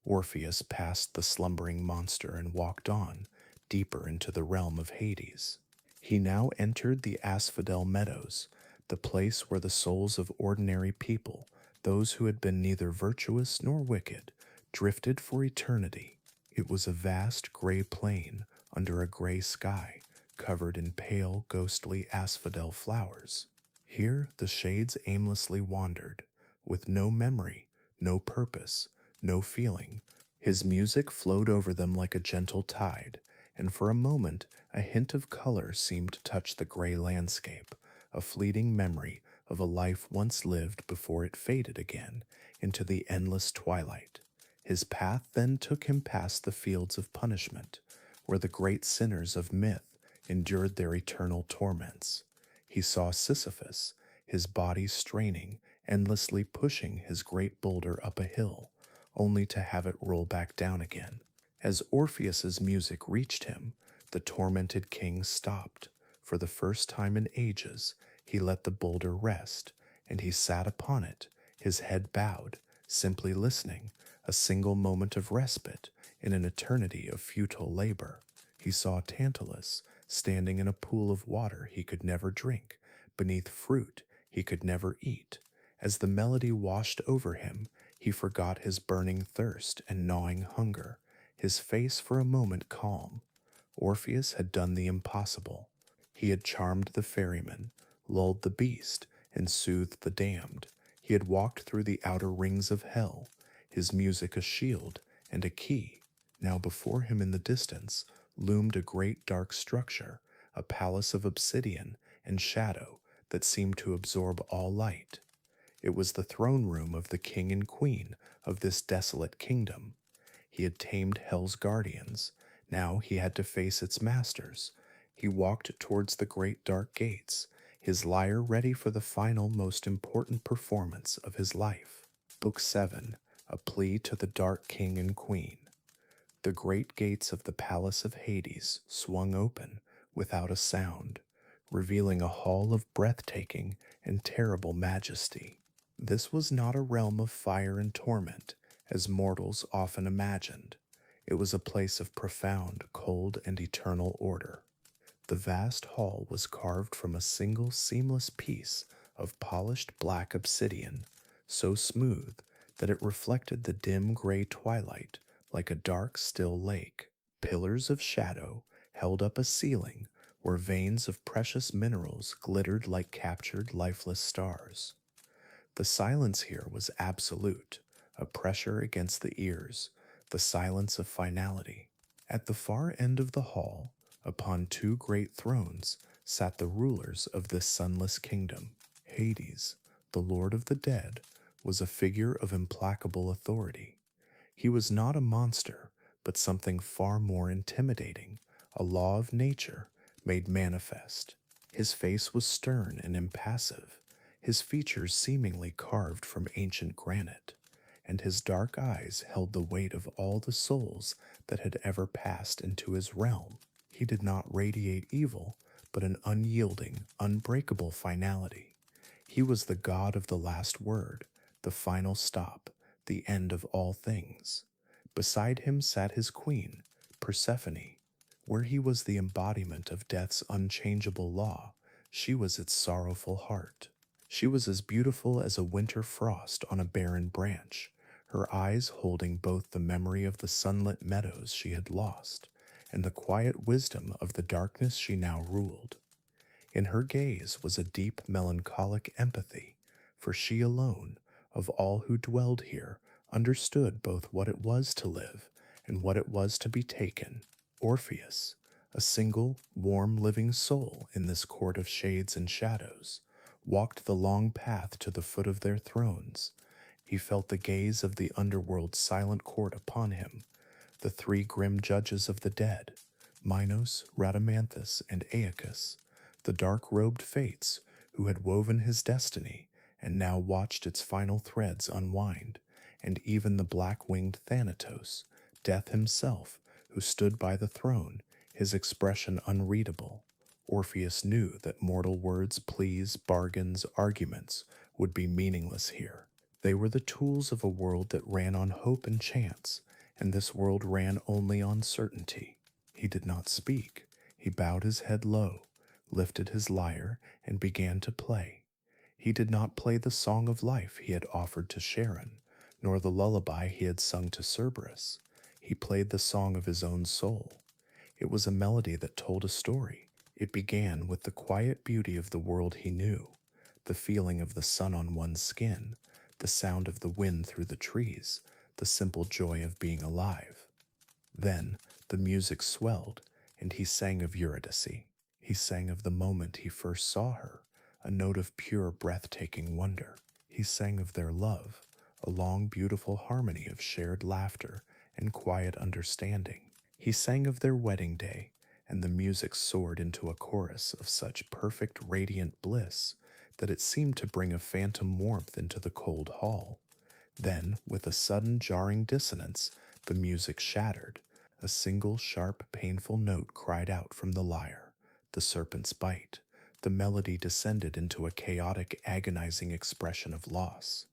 Orpheus passed the slumbering monster and walked on, deeper into the realm of Hades. He now entered the Asphodel Meadows, the place where the souls of ordinary people, those who had been neither virtuous nor wicked, drifted for eternity. It was a vast gray plain under a gray sky, covered in pale, ghostly asphodel flowers. Here the shades aimlessly wandered, with no memory, no purpose, no feeling. His music flowed over them like a gentle tide, and for a moment a hint of color seemed to touch the gray landscape, a fleeting memory of a life once lived before it faded again into the endless twilight. His path then took him past the fields of punishment, where the great sinners of myth endured their eternal torments. He saw Sisyphus, his body straining, endlessly pushing his great boulder up a hill, only to have it roll back down again. As Orpheus's music reached him, the tormented king stopped. For the first time in ages, he let the boulder rest, and he sat upon it, his head bowed, simply listening, a single moment of respite in an eternity of futile labor. He saw Tantalus standing in a pool of water he could never drink, beneath fruit he could never eat. As the melody washed over him, he forgot his burning thirst and gnawing hunger, his face for a moment calm. Orpheus had done the impossible. He had charmed the ferryman, lulled the beast, and soothed the damned. He had walked through the outer rings of hell, his music a shield and a key. Now before him in the distance loomed a great dark structure, a palace of obsidian and shadow that seemed to absorb all light. It was the throne room of the king and queen of this desolate kingdom. He had tamed hell's guardians. Now he had to face its masters. He walked towards the great dark gates, his lyre ready for the final, most important performance of his life. Book 7, A Plea to the Dark King and Queen. The great gates of the palace of Hades swung open without a sound, revealing a hall of breathtaking and terrible majesty. This was not a realm of fire and torment, as mortals often imagined. It was a place of profound, cold, and eternal order. The vast hall was carved from a single seamless piece of polished black obsidian, so smooth that it reflected the dim gray twilight like a dark, still lake. Pillars of shadow held up a ceiling where veins of precious minerals glittered like captured, lifeless stars. The silence here was absolute, a pressure against the ears, the silence of finality. At the far end of the hall, upon two great thrones, sat the rulers of this sunless kingdom. Hades, the lord of the dead, was a figure of implacable authority. He was not a monster, but something far more intimidating, a law of nature made manifest. His face was stern and impassive, his features seemingly carved from ancient granite, and his dark eyes held the weight of all the souls that had ever passed into his realm. He did not radiate evil, but an unyielding, unbreakable finality. He was the god of the last word, the final stop, the end of all things. Beside him sat his queen, Persephone. Where he was the embodiment of death's unchangeable law, she was its sorrowful heart. She was as beautiful as a winter frost on a barren branch, her eyes holding both the memory of the sunlit meadows she had lost and the quiet wisdom of the darkness she now ruled. In her gaze was a deep melancholic empathy, for she alone, of all who dwelled here, understood both what it was to live and what it was to be taken. Orpheus, a single, warm, living soul in this court of shades and shadows, walked the long path to the foot of their thrones. He felt the gaze of the underworld's silent court upon him, the three grim judges of the dead, Minos, Rhadamanthus, and Aeacus, the dark-robed fates who had woven his destiny and now watched its final threads unwind, and even the black-winged Thanatos, Death himself, who stood by the throne, his expression unreadable. Orpheus knew that mortal words, pleas, bargains, arguments would be meaningless here. They were the tools of a world that ran on hope and chance, and this world ran only on certainty. He did not speak. He bowed his head low, lifted his lyre, and began to play. He did not play the song of life he had offered to Charon, nor the lullaby he had sung to Cerberus. He played the song of his own soul. It was a melody that told a story. It began with the quiet beauty of the world he knew, the feeling of the sun on one's skin, the sound of the wind through the trees, the simple joy of being alive. Then the music swelled, and he sang of Eurydice. He sang of the moment he first saw her, a note of pure, breathtaking wonder. He sang of their love, a long, beautiful harmony of shared laughter and quiet understanding. He sang of their wedding day, and the music soared into a chorus of such perfect, radiant bliss that it seemed to bring a phantom warmth into the cold hall. Then, with a sudden jarring dissonance, the music shattered. A single sharp, painful note cried out from the lyre, the serpent's bite. The melody descended into a chaotic, agonizing expression of loss.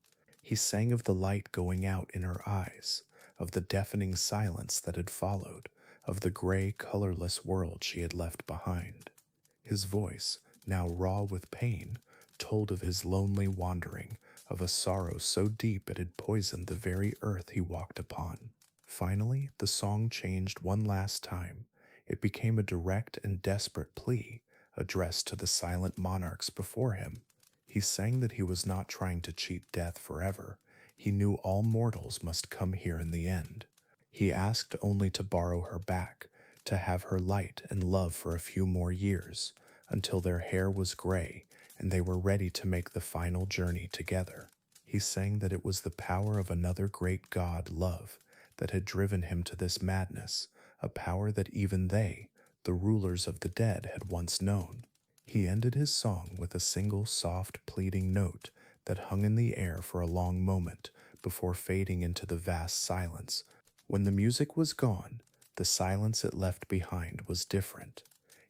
He sang of the light going out in her eyes, of the deafening silence that had followed, of the gray, colorless world she had left behind. His voice, now raw with pain, told of his lonely wandering, of a sorrow so deep it had poisoned the very earth he walked upon. Finally, the song changed one last time. It became a direct and desperate plea, addressed to the silent monarchs before him. He sang that he was not trying to cheat death forever. He knew all mortals must come here in the end. He asked only to borrow her back, to have her light and love for a few more years, until their hair was gray and they were ready to make the final journey together. He sang that it was the power of another great god, love, that had driven him to this madness, a power that even they, the rulers of the dead had once known. He ended his song with a single soft, pleading note that hung in the air for a long moment before fading into the vast silence. When the music was gone, the silence it left behind was different.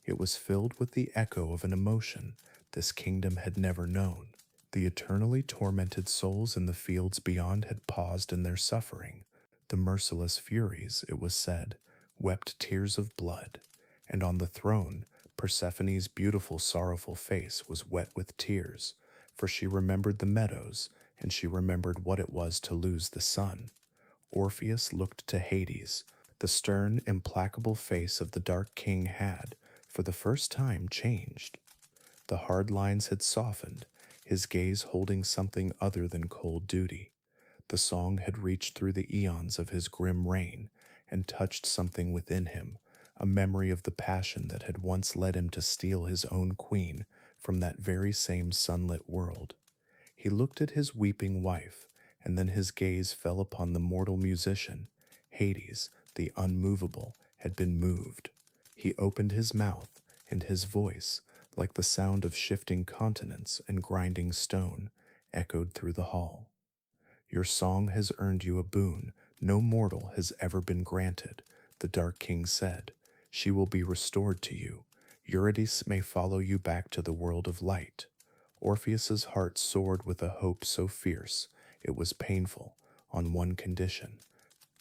It was filled with the echo of an emotion this kingdom had never known. The eternally tormented souls in the fields beyond had paused in their suffering. The merciless furies, it was said, wept tears of blood, and on the throne, Persephone's beautiful, sorrowful face was wet with tears, for she remembered the meadows, and she remembered what it was to lose the sun. Orpheus looked to Hades. The stern, implacable face of the Dark King had, for the first time, changed. The hard lines had softened, his gaze holding something other than cold duty. The song had reached through the eons of his grim reign and touched something within him, a memory of the passion that had once led him to steal his own queen from that very same sunlit world. He looked at his weeping wife, and then his gaze fell upon the mortal musician. Hades, the unmovable, had been moved. He opened his mouth, and his voice, like the sound of shifting continents and grinding stone, echoed through the hall. Your song has earned you a boon no mortal has ever been granted, the Dark King said. She will be restored to you. Eurydice may follow you back to the world of light. Orpheus's heart soared with a hope so fierce it was painful, on one condition.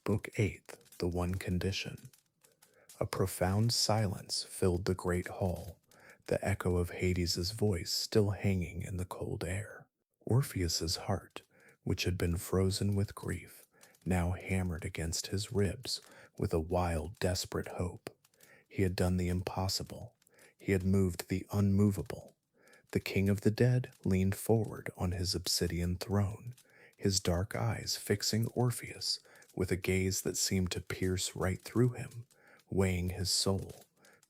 Book 8th, the one condition. A profound silence filled the great hall, the echo of Hades's voice still hanging in the cold air. Orpheus's heart, which had been frozen with grief, now hammered against his ribs with a wild, desperate hope. He had done the impossible. He had moved the unmovable. The king of the dead leaned forward on his obsidian throne, his dark eyes fixing Orpheus with a gaze that seemed to pierce right through him, weighing his soul.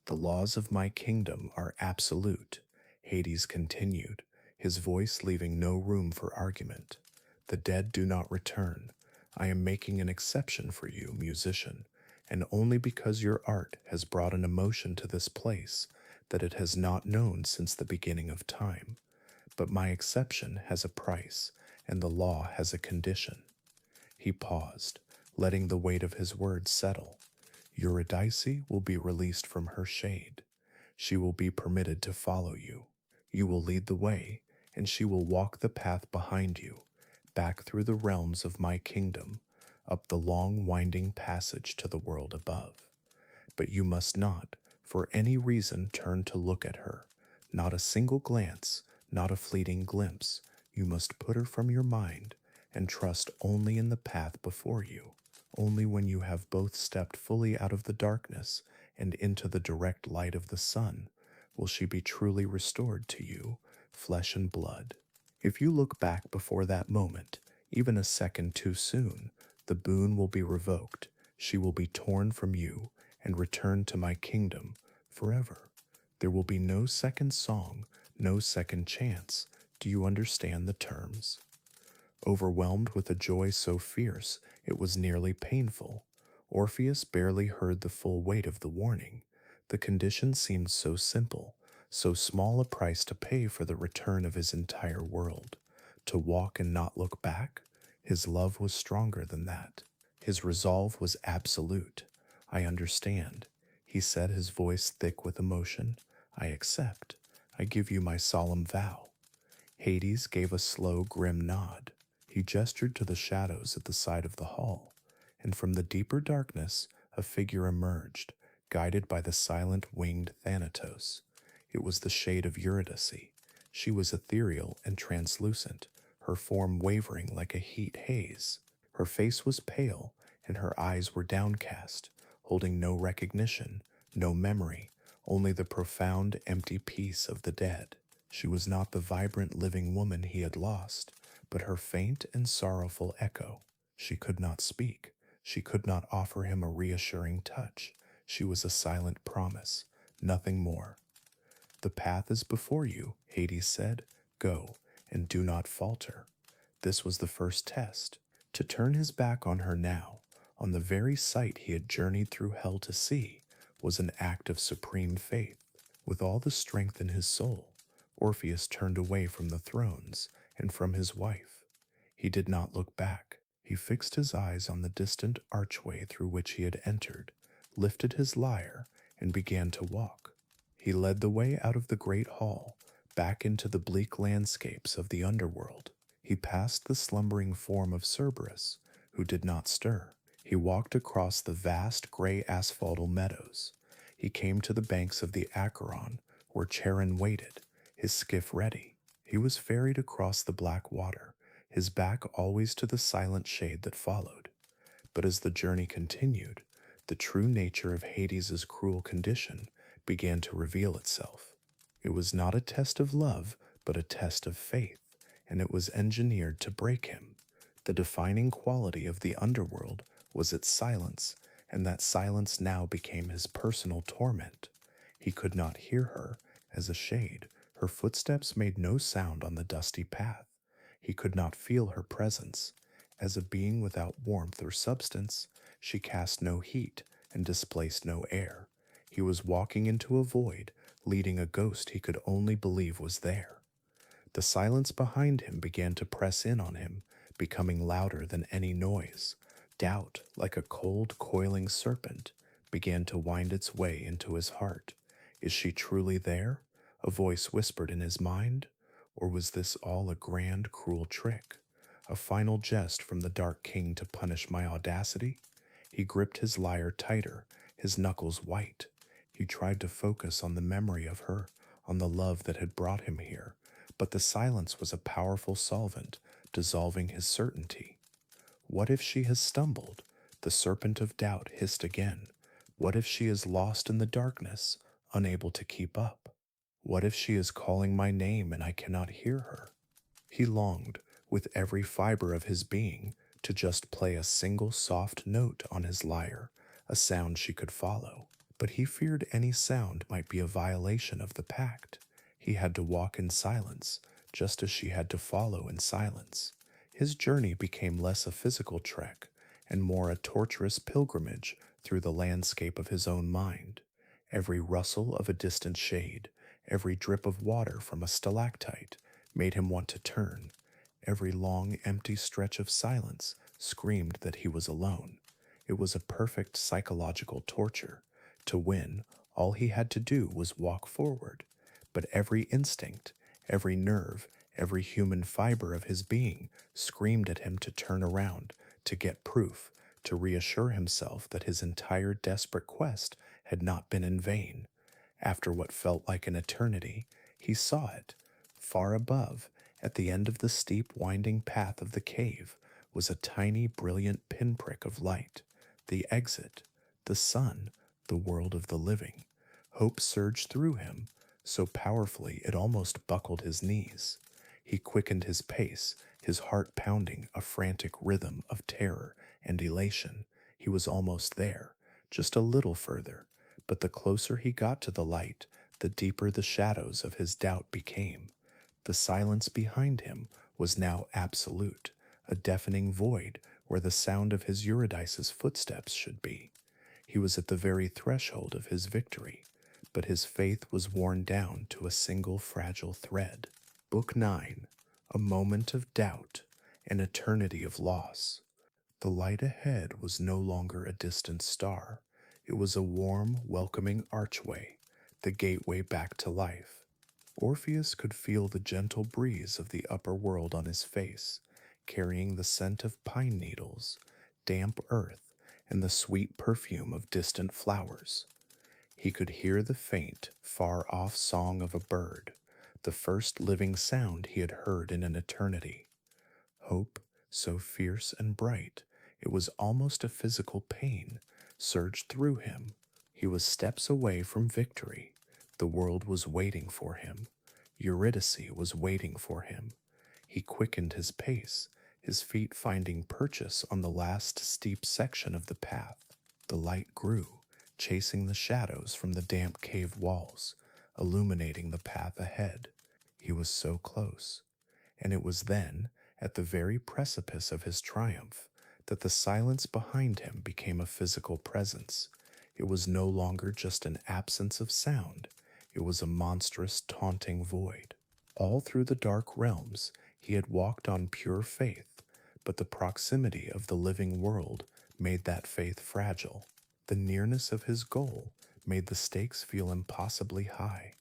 The laws of my kingdom are absolute, Hades continued, his voice leaving no room for argument. The dead do not return. I am making an exception for you, musician, and only because your art has brought an emotion to this place that it has not known since the beginning of time. But my exception has a price, and the law has a condition. He paused, letting the weight of his words settle. Eurydice will be released from her shade. She will be permitted to follow you. You will lead the way, and she will walk the path behind you, back through the realms of my kingdom, up the long winding passage to the world above. But you must not, for any reason, turn to look at her. Not a single glance, not a fleeting glimpse. You must put her from your mind and trust only in the path before you. Only when you have both stepped fully out of the darkness and into the direct light of the sun will she be truly restored to you, flesh and blood. If you look back before that moment, even a second too soon, the boon will be revoked. She will be torn from you and returned to my kingdom forever. There will be no second song, no second chance. Do you understand the terms? Overwhelmed with a joy so fierce it was nearly painful, Orpheus barely heard the full weight of the warning. The condition seemed so simple, so small a price to pay for the return of his entire world. To walk and not look back? His love was stronger than that. His resolve was absolute. I understand, he said, his voice thick with emotion. I accept. I give you my solemn vow. Hades gave a slow, grim nod. He gestured to the shadows at the side of the hall, and from the deeper darkness a figure emerged, guided by the silent winged Thanatos. It was the shade of Eurydice. She was ethereal and translucent, her form wavering like a heat haze. Her face was pale, and her eyes were downcast, holding no recognition, no memory, only the profound, empty peace of the dead. She was not the vibrant, living woman he had lost, but her faint and sorrowful echo. She could not speak. She could not offer him a reassuring touch. She was a silent promise, nothing more. The path is before you, Hades said. Go, and do not falter. This was the first test. To turn his back on her now, on the very sight he had journeyed through hell to see, was an act of supreme faith. With all the strength in his soul, Orpheus turned away from the thrones and from his wife. He did not look back. He fixed his eyes on the distant archway through which he had entered, lifted his lyre, and began to walk. He led the way out of the great hall, back into the bleak landscapes of the underworld. He passed the slumbering form of Cerberus, who did not stir. He walked across the vast gray asphaltal meadows. He came to the banks of the Acheron, where Charon waited, his skiff ready. He was ferried across the black water, his back always to the silent shade that followed. But as the journey continued, the true nature of Hades's cruel condition began to reveal itself. It was not a test of love, but a test of faith, and it was engineered to break him. The defining quality of the underworld was its silence, and that silence now became his personal torment. He could not hear her as a shade. Her footsteps made no sound on the dusty path. He could not feel her presence. As a being without warmth or substance, she cast no heat and displaced no air. He was walking into a void, leading a ghost he could only believe was there. The silence behind him began to press in on him, becoming louder than any noise. Doubt, like a cold, coiling serpent, began to wind its way into his heart. Is she truly there? A voice whispered in his mind. Or was this all a grand, cruel trick? A final jest from the Dark King to punish my audacity? He gripped his lyre tighter, his knuckles white. He tried to focus on the memory of her, on the love that had brought him here, but the silence was a powerful solvent, dissolving his certainty. What if she has stumbled? The serpent of doubt hissed again. What if she is lost in the darkness, unable to keep up? What if she is calling my name and I cannot hear her? He longed, with every fiber of his being, to just play a single soft note on his lyre, a sound she could follow. But he feared any sound might be a violation of the pact. He had to walk in silence, just as she had to follow in silence. His journey became less a physical trek and more a torturous pilgrimage through the landscape of his own mind. Every rustle of a distant shade, every drip of water from a stalactite made him want to turn. Every long, empty stretch of silence screamed that he was alone. It was a perfect psychological torture. To win, all he had to do was walk forward. But every instinct, every nerve, every human fiber of his being screamed at him to turn around, to get proof, to reassure himself that his entire desperate quest had not been in vain. After what felt like an eternity, he saw it. Far above, at the end of the steep, winding path of the cave, was a tiny, brilliant pinprick of light. The exit, the sun, the world of the living. Hope surged through him, so powerfully it almost buckled his knees. He quickened his pace, his heart pounding a frantic rhythm of terror and elation. He was almost there, just a little further, but the closer he got to the light, the deeper the shadows of his doubt became. The silence behind him was now absolute, a deafening void where the sound of his Eurydice's footsteps should be. He was at the very threshold of his victory, but his faith was worn down to a single fragile thread. Book 9, A Moment of Doubt, an Eternity of Loss. The light ahead was no longer a distant star. It was a warm, welcoming archway, the gateway back to life. Orpheus could feel the gentle breeze of the upper world on his face, carrying the scent of pine needles, damp earth, and the sweet perfume of distant flowers. He could hear the faint, far-off song of a bird, the first living sound he had heard in an eternity. Hope, so fierce and bright, it was almost a physical pain, surged through him. He was steps away from victory. The world was waiting for him. Eurydice was waiting for him. He quickened his pace, his feet finding purchase on the last steep section of the path. The light grew, chasing the shadows from the damp cave walls, illuminating the path ahead. He was so close. And it was then, at the very precipice of his triumph, that the silence behind him became a physical presence. It was no longer just an absence of sound, it was a monstrous, taunting void. All through the dark realms, he had walked on pure faith, but the proximity of the living world made that faith fragile. The nearness of his goal made the stakes feel impossibly high.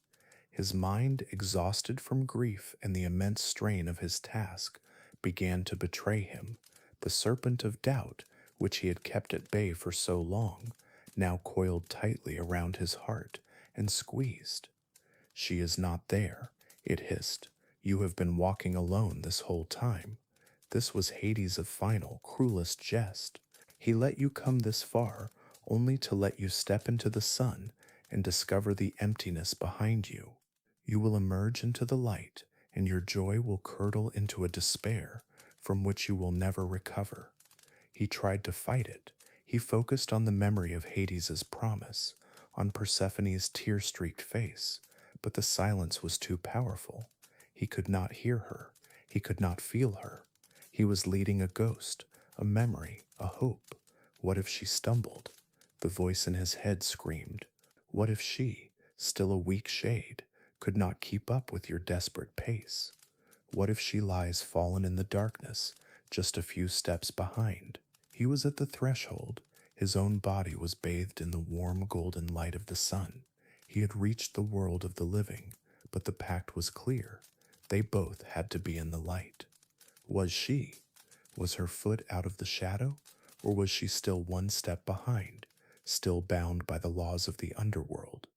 His mind, exhausted from grief and the immense strain of his task, began to betray him. The serpent of doubt, which he had kept at bay for so long, now coiled tightly around his heart and squeezed. She is not there, it hissed. You have been walking alone this whole time. This was Hades' final, cruelest jest. He let you come this far only to let you step into the sun and discover the emptiness behind you. You will emerge into the light, and your joy will curdle into a despair from which you will never recover. He tried to fight it. He focused on the memory of Hades' promise, on Persephone's tear-streaked face, but the silence was too powerful. He could not hear her. He could not feel her. He was leading a ghost, a memory, a hope. What if she stumbled? The voice in his head screamed. What if she, still a weak shade, could not keep up with your desperate pace? What if she lies fallen in the darkness, just a few steps behind? He was at the threshold. His own body was bathed in the warm golden light of the sun. He had reached the world of the living, but the pact was clear. They both had to be in the light. Was she? Was her foot out of the shadow, or was she still one step behind, still bound by the laws of the underworld?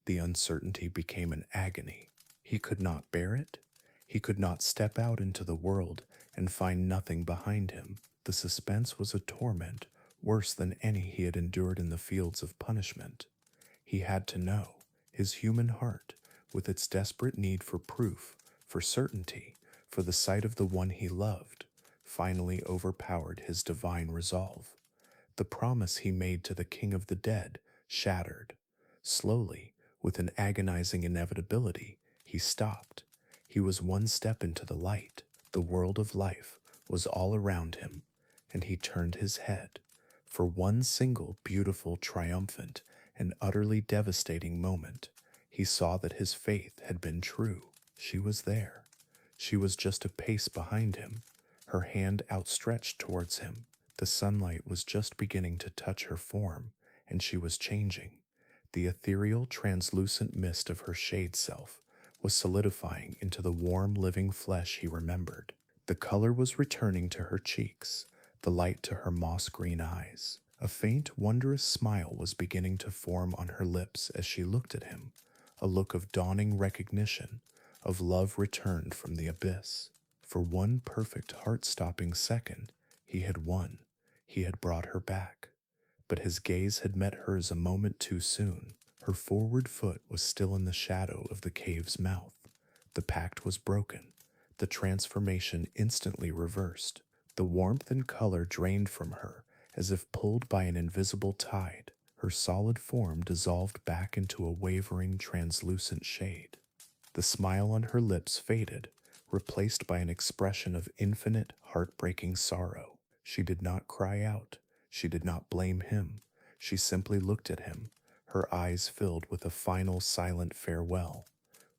The uncertainty became an agony. He could not bear it. He could not step out into the world and find nothing behind him. The suspense was a torment worse than any he had endured in the fields of punishment. He had to know. His human heart, with its desperate need for proof, for certainty, for the sight of the one he loved, finally overpowered his divine resolve. The promise he made to the king of the dead shattered. Slowly, with an agonizing inevitability, he stopped. He was one step into the light. The world of life was all around him, and he turned his head. For one single, beautiful, triumphant, and utterly devastating moment, he saw that his faith had been true. She was there. She was just a pace behind him, her hand outstretched towards him. The sunlight was just beginning to touch her form, and she was changing. The ethereal, translucent mist of her shade self was solidifying into the warm, living flesh he remembered. The color was returning to her cheeks, the light to her moss-green eyes. A faint, wondrous smile was beginning to form on her lips as she looked at him, a look of dawning recognition, of love returned from the abyss. For one perfect, heart-stopping second, he had won. He had brought her back. But his gaze had met hers a moment too soon. Her forward foot was still in the shadow of the cave's mouth. The pact was broken. The transformation instantly reversed. The warmth and color drained from her as if pulled by an invisible tide. Her solid form dissolved back into a wavering, translucent shade. The smile on her lips faded, replaced by an expression of infinite, heartbreaking sorrow. She did not cry out. She did not blame him. She simply looked at him, her eyes filled with a final silent farewell.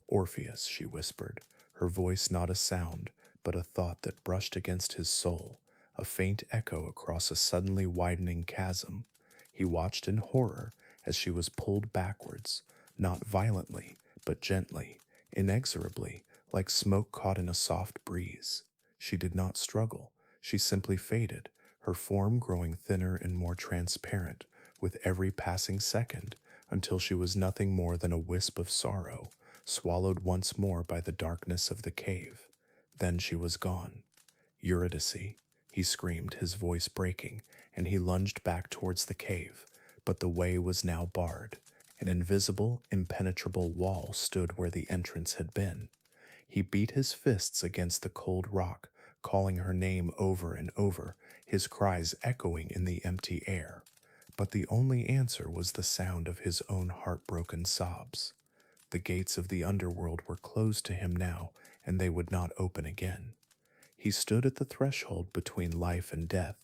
Orpheus, she whispered, her voice not a sound, but a thought that brushed against his soul, a faint echo across a suddenly widening chasm. He watched in horror as she was pulled backwards, not violently, but gently, inexorably, like smoke caught in a soft breeze. She did not struggle. She simply faded, her form growing thinner and more transparent with every passing second until she was nothing more than a wisp of sorrow, swallowed once more by the darkness of the cave. Then she was gone. Eurydice, he screamed, his voice breaking, and he lunged back towards the cave, but the way was now barred. An invisible, impenetrable wall stood where the entrance had been. He beat his fists against the cold rock, calling her name over and over, his cries echoing in the empty air. But the only answer was the sound of his own heartbroken sobs. The gates of the underworld were closed to him now, and they would not open again. He stood at the threshold between life and death,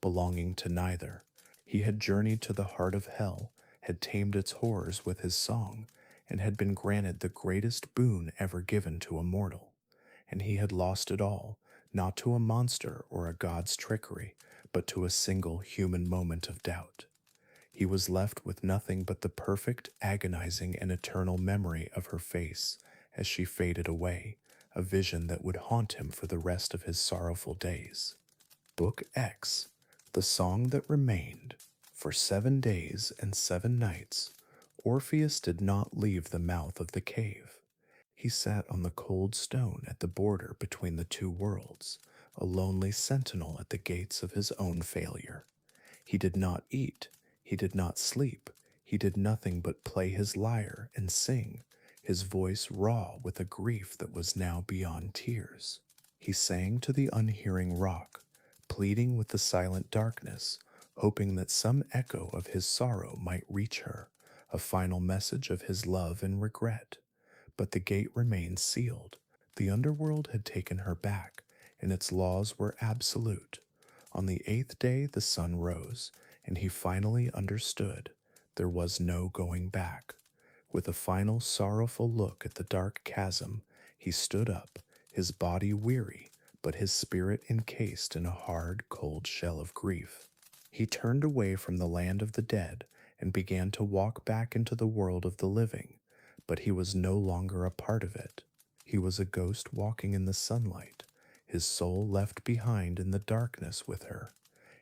belonging to neither. He had journeyed to the heart of hell, had tamed its horrors with his song, and had been granted the greatest boon ever given to a mortal. And he had lost it all, not to a monster or a god's trickery, but to a single human moment of doubt. He was left with nothing but the perfect, agonizing, and eternal memory of her face as she faded away, a vision that would haunt him for the rest of his sorrowful days. Book X, The Song That Remained. For 7 days and 7 nights, Orpheus did not leave the mouth of the cave. He sat on the cold stone at the border between the two worlds, a lonely sentinel at the gates of his own failure. He did not eat, he did not sleep, he did nothing but play his lyre and sing, his voice raw with a grief that was now beyond tears. He sang to the unhearing rock, pleading with the silent darkness, hoping that some echo of his sorrow might reach her, a final message of his love and regret. But the gate remained sealed. The underworld had taken her back, and its laws were absolute. On the 8th day the sun rose, and he finally understood. There was no going back. With a final sorrowful look at the dark chasm, he stood up, his body weary, but his spirit encased in a hard, cold shell of grief. He turned away from the land of the dead and began to walk back into the world of the living, but he was no longer a part of it. He was a ghost walking in the sunlight, his soul left behind in the darkness with her.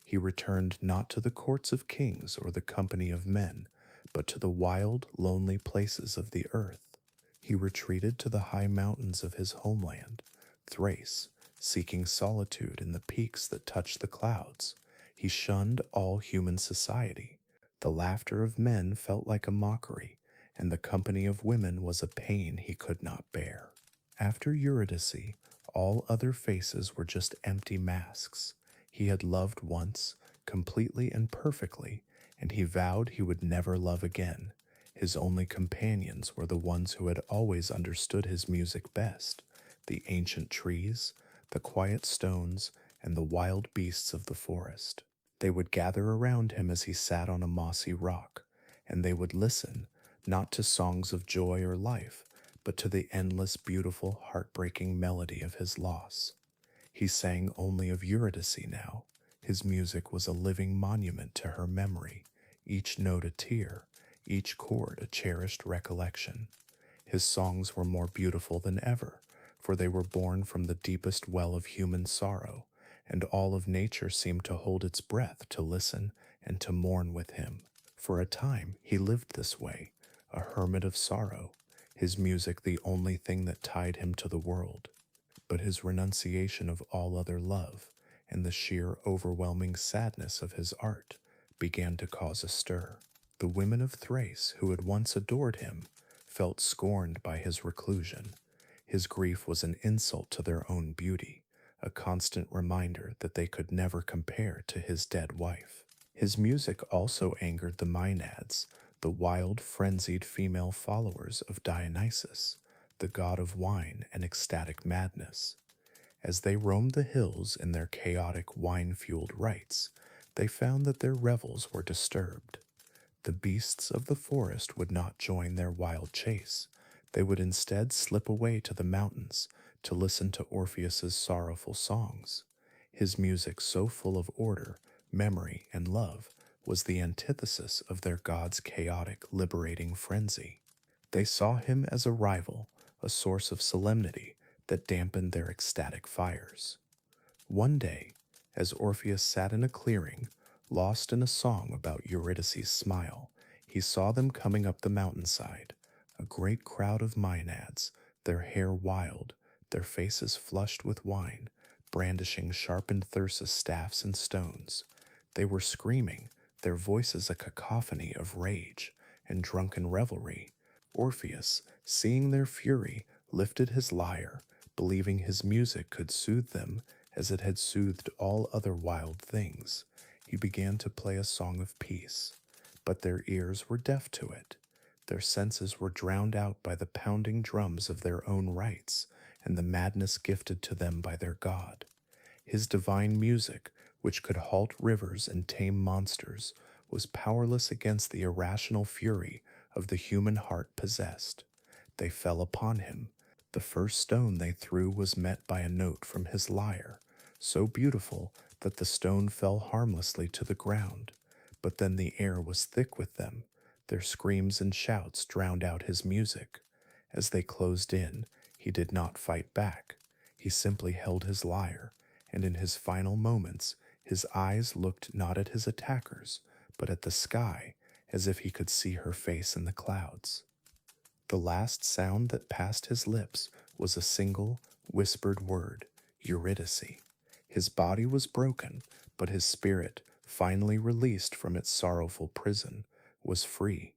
He returned not to the courts of kings or the company of men, but to the wild, lonely places of the earth. He retreated to the high mountains of his homeland, Thrace, seeking solitude in the peaks that touched the clouds. He shunned all human society. The laughter of men felt like a mockery, and the company of women was a pain he could not bear. After Eurydice, all other faces were just empty masks. He had loved once, completely and perfectly, and he vowed he would never love again. His only companions were the ones who had always understood his music best, the ancient trees, the quiet stones, and the wild beasts of the forest. They would gather around him as he sat on a mossy rock, and they would listen, not to songs of joy or life, but to the endless, beautiful, heartbreaking melody of his loss. He sang only of Eurydice now. His music was a living monument to her memory, each note a tear, each chord a cherished recollection. His songs were more beautiful than ever, for they were born from the deepest well of human sorrow, and all of nature seemed to hold its breath to listen and to mourn with him. For a time he lived this way, a hermit of sorrow, his music the only thing that tied him to the world. But his renunciation of all other love, and the sheer overwhelming sadness of his art, began to cause a stir. The women of Thrace, who had once adored him, felt scorned by his reclusion. His grief was an insult to their own beauty, a constant reminder that they could never compare to his dead wife. His music also angered the Maenads, the wild, frenzied female followers of Dionysus, the god of wine and ecstatic madness. As they roamed the hills in their chaotic, wine-fueled rites, they found that their revels were disturbed. The beasts of the forest would not join their wild chase. They would instead slip away to the mountains to listen to Orpheus's sorrowful songs. His music, so full of order, memory, and love, was the antithesis of their god's chaotic, liberating frenzy. They saw him as a rival, a source of solemnity that dampened their ecstatic fires. One day, as Orpheus sat in a clearing, lost in a song about Eurydice's smile, he saw them coming up the mountainside, a great crowd of Maenads, their hair wild, their faces flushed with wine, brandishing sharpened thyrsus staffs and stones. They were screaming, their voices a cacophony of rage and drunken revelry. Orpheus, seeing their fury, lifted his lyre, believing his music could soothe them as it had soothed all other wild things. He began to play a song of peace, but their ears were deaf to it. Their senses were drowned out by the pounding drums of their own rites and the madness gifted to them by their god. His divine music, which could halt rivers and tame monsters, was powerless against the irrational fury of the human heart possessed. They fell upon him. The first stone they threw was met by a note from his lyre, so beautiful that the stone fell harmlessly to the ground. But then the air was thick with them. Their screams and shouts drowned out his music. As they closed in, he did not fight back. He simply held his lyre, and in his final moments, his eyes looked not at his attackers, but at the sky, as if he could see her face in the clouds. The last sound that passed his lips was a single, whispered word, Eurydice. His body was broken, but his spirit, finally released from its sorrowful prison, was free.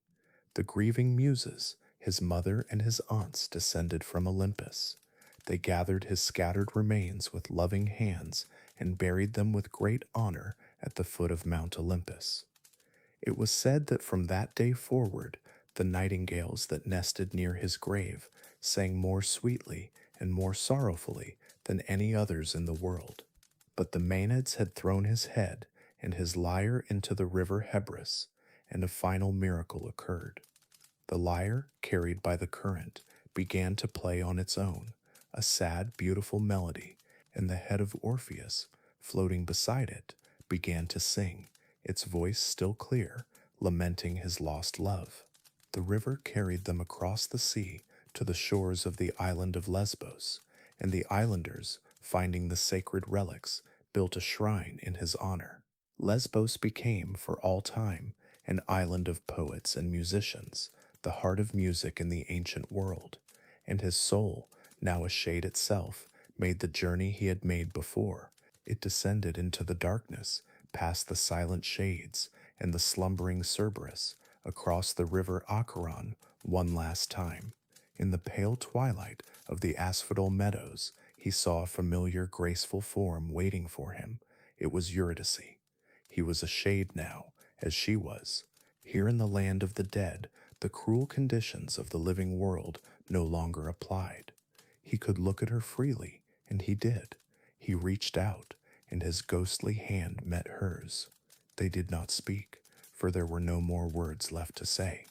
The grieving muses, his mother and his aunts, descended from Olympus. They gathered his scattered remains with loving hands and buried them with great honor at the foot of Mount Olympus. It was said that from that day forward, the nightingales that nested near his grave sang more sweetly and more sorrowfully than any others in the world. But the Maenads had thrown his head and his lyre into the river Hebrus, and a final miracle occurred. The lyre, carried by the current, began to play on its own, a sad, beautiful melody, and the head of Orpheus, floating beside it, began to sing, its voice still clear, lamenting his lost love. The river carried them across the sea to the shores of the island of Lesbos, and the islanders, finding the sacred relics, built a shrine in his honor. Lesbos became, for all time, an island of poets and musicians, the heart of music in the ancient world, and his soul, now a shade itself, made the journey he had made before. It descended into the darkness, past the silent shades and the slumbering Cerberus, across the river Acheron one last time. In the pale twilight of the asphodel meadows, he saw a familiar, graceful form waiting for him. It was Eurydice. He was a shade now, as she was. Here in the land of the dead, the cruel conditions of the living world no longer applied. He could look at her freely, and he did. He reached out, and his ghostly hand met hers. They did not speak, for there were no more words left to say.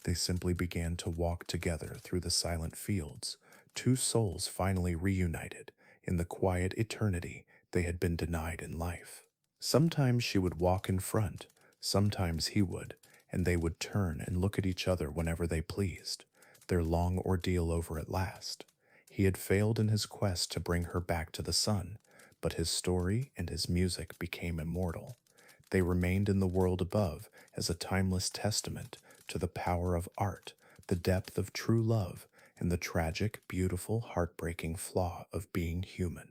They simply began to walk together through the silent fields, two souls finally reunited in the quiet eternity they had been denied in life. Sometimes she would walk in front, sometimes he would, and they would turn and look at each other whenever they pleased, their long ordeal over at last. He had failed in his quest to bring her back to the sun, but his story and his music became immortal. They remained in the world above as a timeless testament to the power of art, the depth of true love, and the tragic, beautiful, heartbreaking flaw of being human.